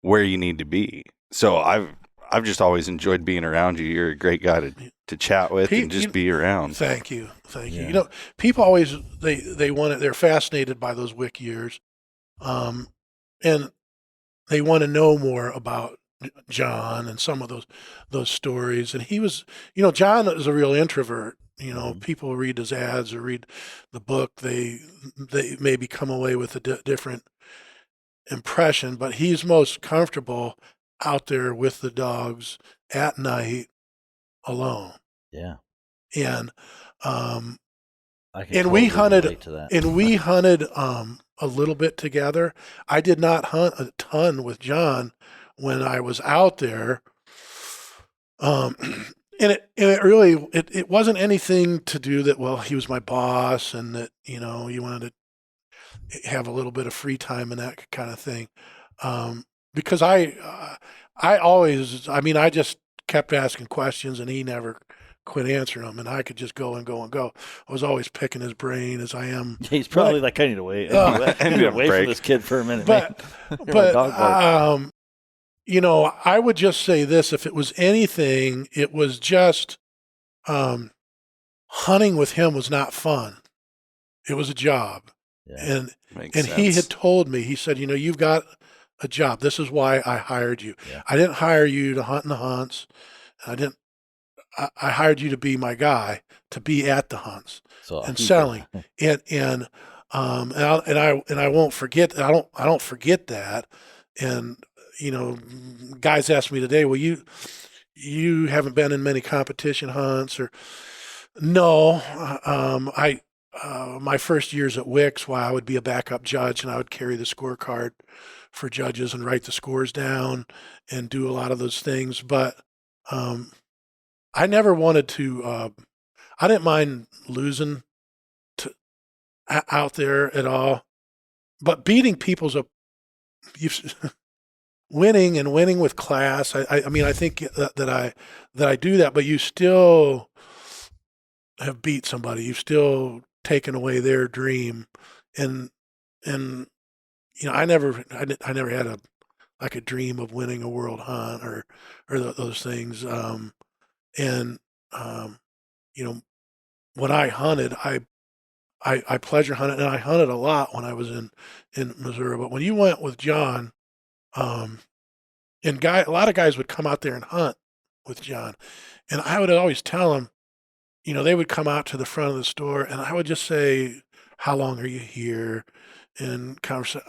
where you need to be. So I've just always enjoyed being around you. You're a great guy to chat with and just be around.
Thank you. You know, people always they want it. They're fascinated by those Wick years, and they want to know more about John and some of those stories. And he was, you know, John is a real introvert. You know, people read his ads or read the book, they maybe come away with a different impression, but he's most comfortable out there with the dogs at night alone.
Yeah.
And
I can
and we hunted
relate to that.
and we hunted a little bit together. I did not hunt a ton with John when I was out there. And it really wasn't anything to do that, well, he was my boss and that, you know, you wanted to have a little bit of free time and that kind of thing. Because I just kept asking questions and he never quit answering them, and I could just go and go and go. I was always picking his brain as I am.
He's probably like, I need to wait. I need to wait for this kid for a minute.
But you know, I would just say this: if it was anything, it was just hunting with him was not fun. It was a job, and he had told me. He said, you know, you've got a job. This is why I hired you. Yeah. I didn't hire you to hunt in the hunts. I hired you to be my guy, to be at the hunts and selling, and I won't forget. I don't forget that. And you know, guys ask me today, well, you haven't been in many competition hunts, or no? My first years at Wick's, while I would be a backup judge and I would carry the scorecard for judges and write the scores down and do a lot of those things, but I never wanted to. I didn't mind losing out there at all, but beating people's winning with class. I mean, I think that I do that, but you still have beat somebody. You've still taken away their dream, and you know, I never had a dream of winning a world hunt or those things. You know, when I hunted, I pleasure hunted, and I hunted a lot when I was in Missouri. But when you went with John, and a lot of guys would come out there and hunt with John, and I would always tell them, you know, they would come out to the front of the store, and I would just say, "How long are you here?" And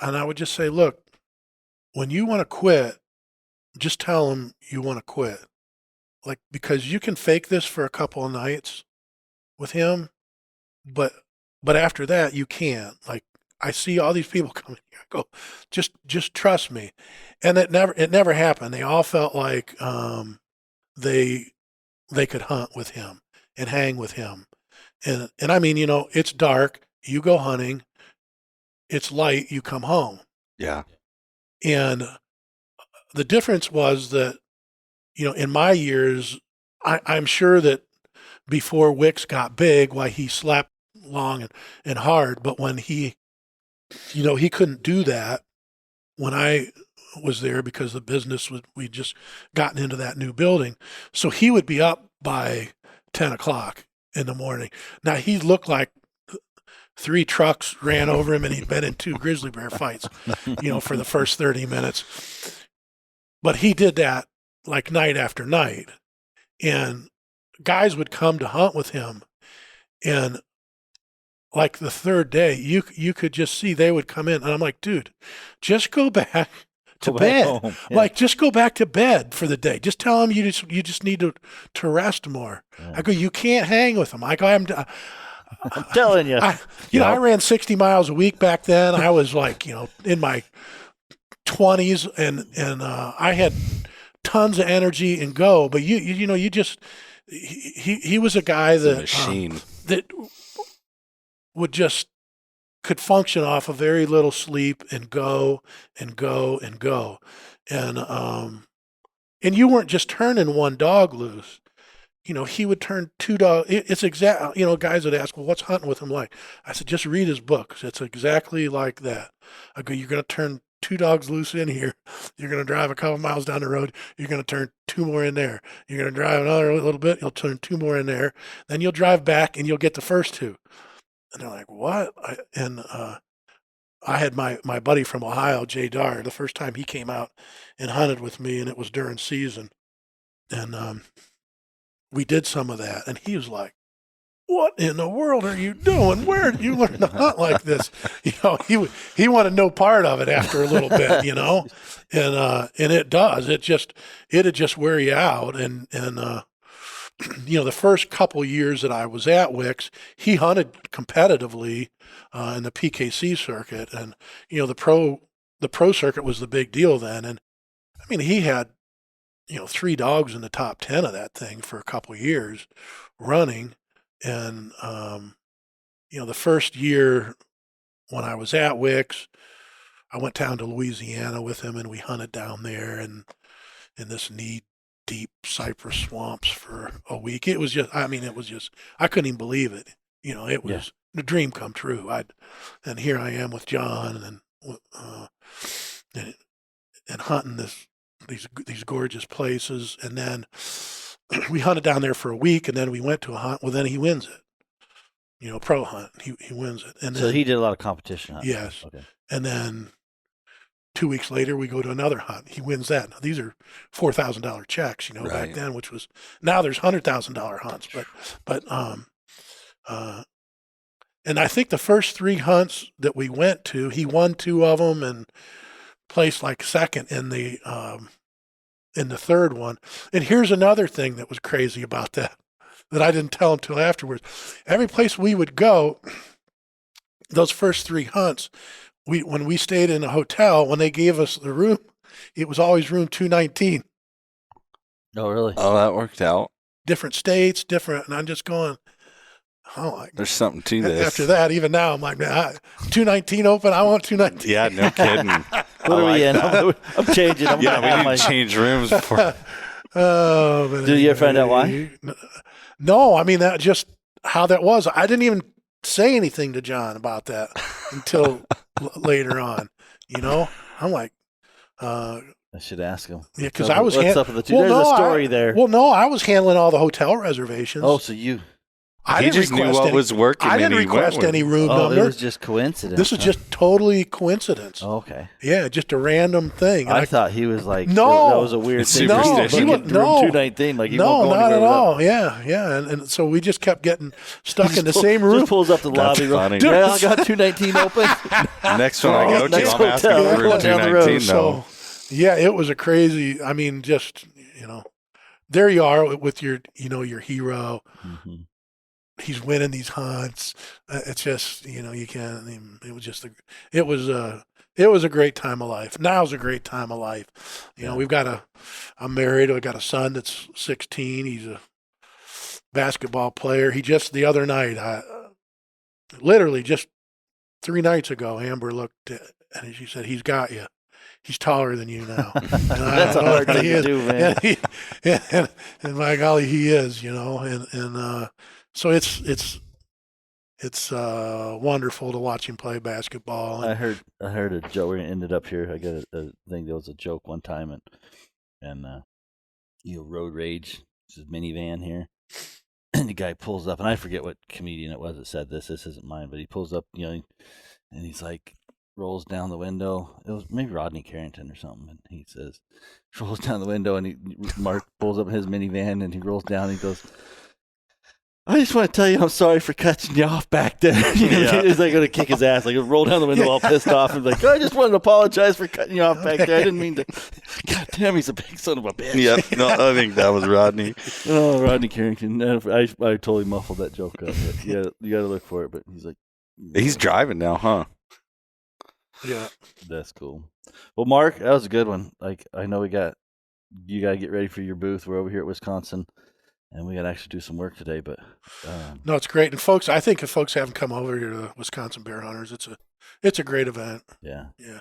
I would just say, "Look, when you want to quit, just tell them you want to quit." Like, because you can fake this for a couple of nights with him, but after that you can't. Like, I see all these people coming here. I go, just trust me. And it never happened. They all felt like they could hunt with him and hang with him. And I mean, you know, it's dark, you go hunting, it's light, you come home.
Yeah.
And the difference was that, you know, in my years, I'm sure that before Wick's got big, why he slapped long and hard, but when he couldn't do that when I was there because the business we'd just gotten into that new building. So he would be up by 10 o'clock in the morning. Now, he looked like 3 trucks ran over him and he'd been in 2 grizzly bear fights, you know, for the first 30 minutes. But he did that like night after night, and guys would come to hunt with him, and like the third day, you could just see they would come in, and I'm like, dude, just go back to
Go back
bed.
home. Yeah.
Like, just go back to bed for the day. Just tell them you just need to rest more.
Yeah.
I go, you can't hang with them. I go, I'm
telling you.
I ran 60 miles a week back then. I was like, in my 20s, and I had tons of energy and go. But you just he was a guy
It's a
that
machine.
that would just could function off of very little sleep and go and go and go, and you weren't just turning one dog loose. He would turn two dogs. It's exact. Guys would ask, well, what's hunting with him like? I said, just read his books. It's exactly like that. I go, you're going to turn two dogs loose in here. You're going to drive a couple miles down the road. You're going to turn two more in there. You're going to drive another little bit. You'll turn two more in there. Then you'll drive back and you'll get the first two. And they're like, what? I had my buddy from Ohio, Jay Dar, the first time he came out and hunted with me, and it was during season. And we did some of that, and he was like, what in the world are you doing? Where did you learn to hunt like this? He wanted no part of it after a little bit, and it does. It'd just wear you out. And the first couple years that I was at Wicks, he hunted competitively in the PKC circuit, and the pro circuit was the big deal then. And I mean, he had 3 dogs in the top 10 of that thing for a couple of years running. And, the first year when I was at Wicks, I went down to Louisiana with him, and we hunted down there and in this knee-deep cypress swamps for a week. It was just, I couldn't even believe it. It was a dream come true. And here I am with John and hunting these gorgeous places. And then we hunted down there for a week, and then we went to a hunt. Well, then he wins it, pro hunt. He wins it. And
so
then,
he did a lot of competition hunting.
yes.
Okay.
And then 2 weeks later, we go to another hunt. He wins that. Now, these are $4,000 checks,
Right.
back then, which was, now there's $100,000 hunts. But and I think the first 3 hunts that we went to, he won 2 of them and placed like second in the third one. And here's another thing that was crazy about that I didn't tell him till afterwards. Every place we would go, those first 3 hunts, when we stayed in a hotel, when they gave us the room, it was always room 219.
Oh, really?
Oh, that worked out.
Different states, different. And I'm just going,
there's something to this.
After that, even now, I'm like, man, 219 open. I want 219.
Yeah, no kidding.
What are we in? I'm changing. I'm
Yeah,
gonna have
we need to change rooms before.
Oh, but
Did you ever find out why?
No, I mean, that just how that was. I didn't even say anything to John about that until later on. I'm like,
I should ask him.
yeah, because I was.
What's up with the two?
Well,
There's
no,
a story there.
Well, no, I was handling all the hotel reservations.
Oh, so you?
I
He
didn't
just knew
request
what
any,
was working.
I didn't
and he went
request
with
any
it.
room
Oh,
number.
it was just coincidence.
This was just totally coincidence.
Oh, okay.
Yeah, just a random thing.
I thought he was like,
No.
that was a weird
It's
thing.
superstition.
No, he went
No.
room 219. Like, he
no,
won't go
not at
anywhere without-
all. Yeah. And so we just kept getting stuck in the
Just
same room.
Just pulls up the
That's
lobby.
funny.
Yeah, I got 219 open.
Next one I go to,
Next
I'm asking
hotel,
for
going
room
down the road,
219 though.
So, yeah, it was a crazy. I mean, just there you are with your, your hero.
Mm-hmm.
He's winning these hunts. It's just, you can't. It was just it was a great time of life. Now's a great time of life. I'm married. I got a son that's 16. He's a basketball player. He just the other night, literally just 3 nights ago, Amber looked at, and she said, "He's got you. He's taller than you now."
That's a hard thing to do, man.
And my golly, he is. So it's wonderful to watch him play basketball.
I heard a joke. We ended up here. I got a thing. There was a joke one time, and road rage. This is minivan here, and the guy pulls up, and I forget what comedian it was that said this. This isn't mine, but he pulls up, and he's like, rolls down the window. It was maybe Rodney Carrington or something, and he says, rolls down the window, and Mark pulls up his minivan, and he rolls down, and he goes, I just want to tell you I'm sorry for cutting you off back there. He's like going to kick his ass, like roll down the window all pissed off and be like, I just wanted to apologize for cutting you off back there. I didn't mean to. God damn, he's a big son of a bitch.
Yep. No, I think that was Rodney.
Oh, Rodney Carrington. I totally muffled that joke up. But you got to look for it. But he's like,
he's driving now, huh?
Yeah.
That's cool. Well, Mark, that was a good one. Like, I know you got to get ready for your booth. We're over here at Wisconsin. And we got to actually do some work today, but
no, it's great. And folks, I think if folks haven't come over here to the Wisconsin Bear Hunters, it's a great event.
Yeah.
Yeah.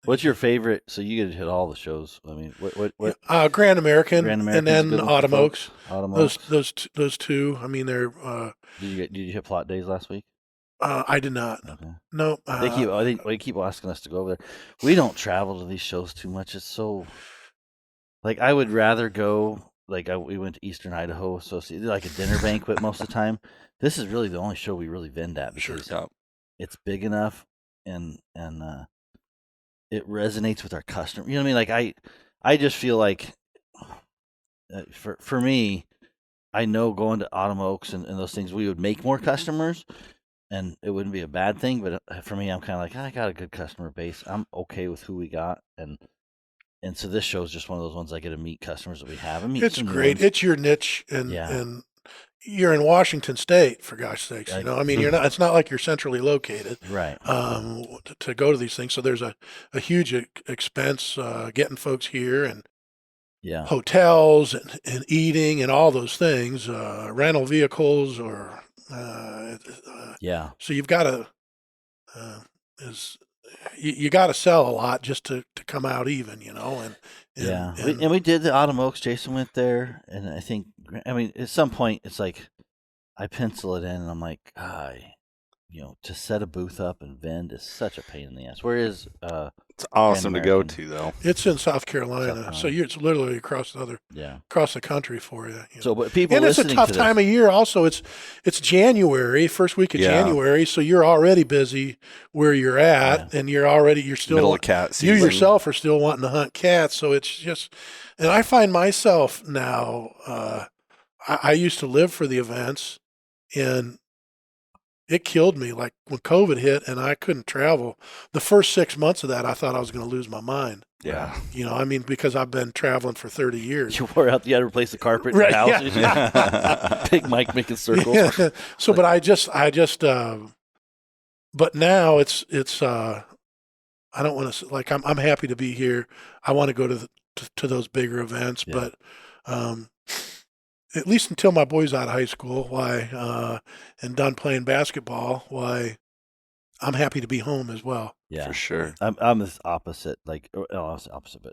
What's your favorite? So you get to hit all the shows. I mean, what?
Grand American, and then Autumn Oaks.
Autumn Oaks.
Those two. I mean, they're.
Did you hit plot days last week?
I did not. Okay. No.
They keep asking us to go over there. We don't travel to these shows too much. It's so. Like, I would rather go. Like, we went to Eastern Idaho, so it's like a dinner banquet most of the time. This is really the only show we really vend at because it's big enough and it resonates with our customer. You know what I mean? Like, I just feel like for me, I know going to Autumn Oaks and those things, we would make more customers, and it wouldn't be a bad thing. But for me, I'm kind of like, I got a good customer base. I'm okay with who we got, and so this show is just one of those ones I get to meet customers that we have.
It's great. It's your niche, and you're in Washington State, for gosh sakes. You know, I mean, you're not. It's not like you're centrally located,
right?
To go to these things, so there's a huge expense getting folks here, and hotels and eating and all those things, rental vehicles or So you've got to you got to sell a lot just to come out even, you know. And
we did the Autumn Oaks. Jason went there, and I think, I mean, at some point it's like I pencil it in, and I'm like, to set a booth up and vend is such a pain in the ass. Whereas
it's awesome to go to, though.
It's in South Carolina, so it's literally across the country for you.
So, but people,
and it's a tough time of year. Also, it's January, first week of January, so you're already busy where you're at, and you're still
middle of cat season.
You yourself are still wanting to hunt cats, so it's just. And I find myself now. I used to live for the events, and it killed me. Like when COVID hit and I couldn't travel, the first 6 months of that, I thought I was going to lose my mind.
Yeah.
You know, I mean, because I've been traveling for 30 years.
You wore out, you had to replace the carpet in the house. Yeah. Big Mike making circles.
Yeah. So, but I just, but now it's, I don't want to, like, I'm happy to be here. I want to go to those bigger events, but, at least until my boy's out of high school, and done playing basketball, I'm happy to be home as well.
Yeah,
for sure.
I'm the opposite. Like, I was the opposite, but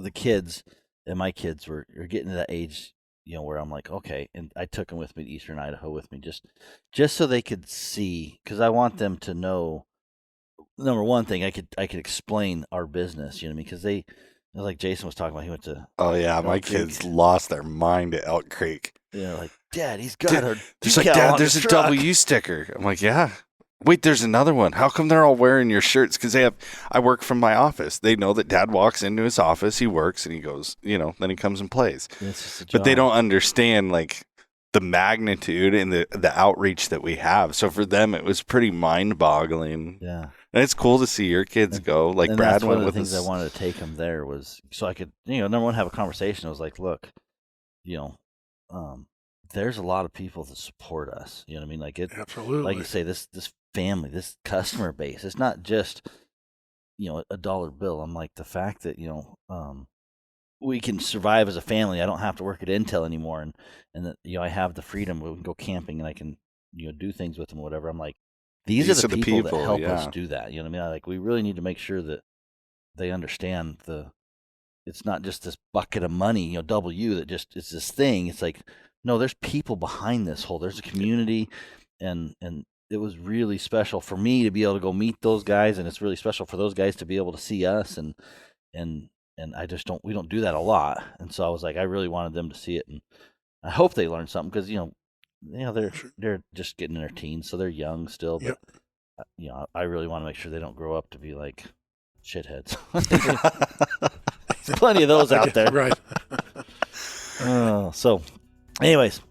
the kids and my kids are getting to that age, where I'm like, okay, and I took them with me to Eastern Idaho with me just so they could see, because I want them to know. Number one thing, I could explain our business, because they. Like Jason was talking about, he went to.
Oh yeah, my kids lost their mind at Elk Creek.
Yeah, like, Dad, he's got a.
There's like, Dad, there's a W sticker. I'm like, yeah. Wait, there's another one. How come they're all wearing your shirts? Because I work from my office. They know that Dad walks into his office, he works, and he goes, then he comes and plays. But they don't understand like the magnitude and the outreach that we have. So for them, it was pretty mind-boggling.
Yeah.
And it's cool to see your kids go. Like Brad went with us.
One of the things I wanted to take them there was so I could, number one, have a conversation. I was like, look, there's a lot of people that support us. You know what I mean? Like
absolutely.
Like you say, this family, this customer base. It's not just, a dollar bill. I'm like, the fact that we can survive as a family. I don't have to work at Intel anymore, and that I have the freedom. We can go camping and I can do things with them or whatever. I'm like. These are the people that help us do that. You know what I mean? Like, we really need to make sure that they understand it's not just this bucket of money, W, that just, it's this thing. It's like, no, there's people behind this there's a community, and it was really special for me to be able to go meet those guys, and it's really special for those guys to be able to see us, and we don't do that a lot. And so I was like, I really wanted them to see it, and I hope they learned something, because, they're just getting in their teens, so they're young still. But I really want to make sure they don't grow up to be like shitheads. There's plenty of those out there,
right?
So, anyways,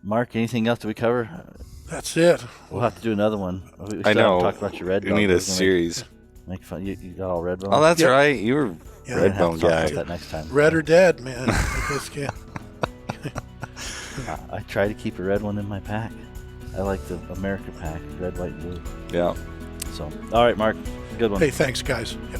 Mark, anything else that we cover?
That's it.
We'll have to do another one. We
I
still
know.
haven't talked about your red
We
dog.
need
We're
a
gonna
series.
Make fun. You got all red bone.
Oh, that's
Yep.
right. You were
Yeah.
We're gonna have
red bone
to talk about
guy.
that next time.
Red or dead, man. Just can't-
I try to keep a red one in my pack. I like the America pack, red, white, and blue.
Yeah.
So, all right, Mark, good one.
Hey, thanks, guys. Yep.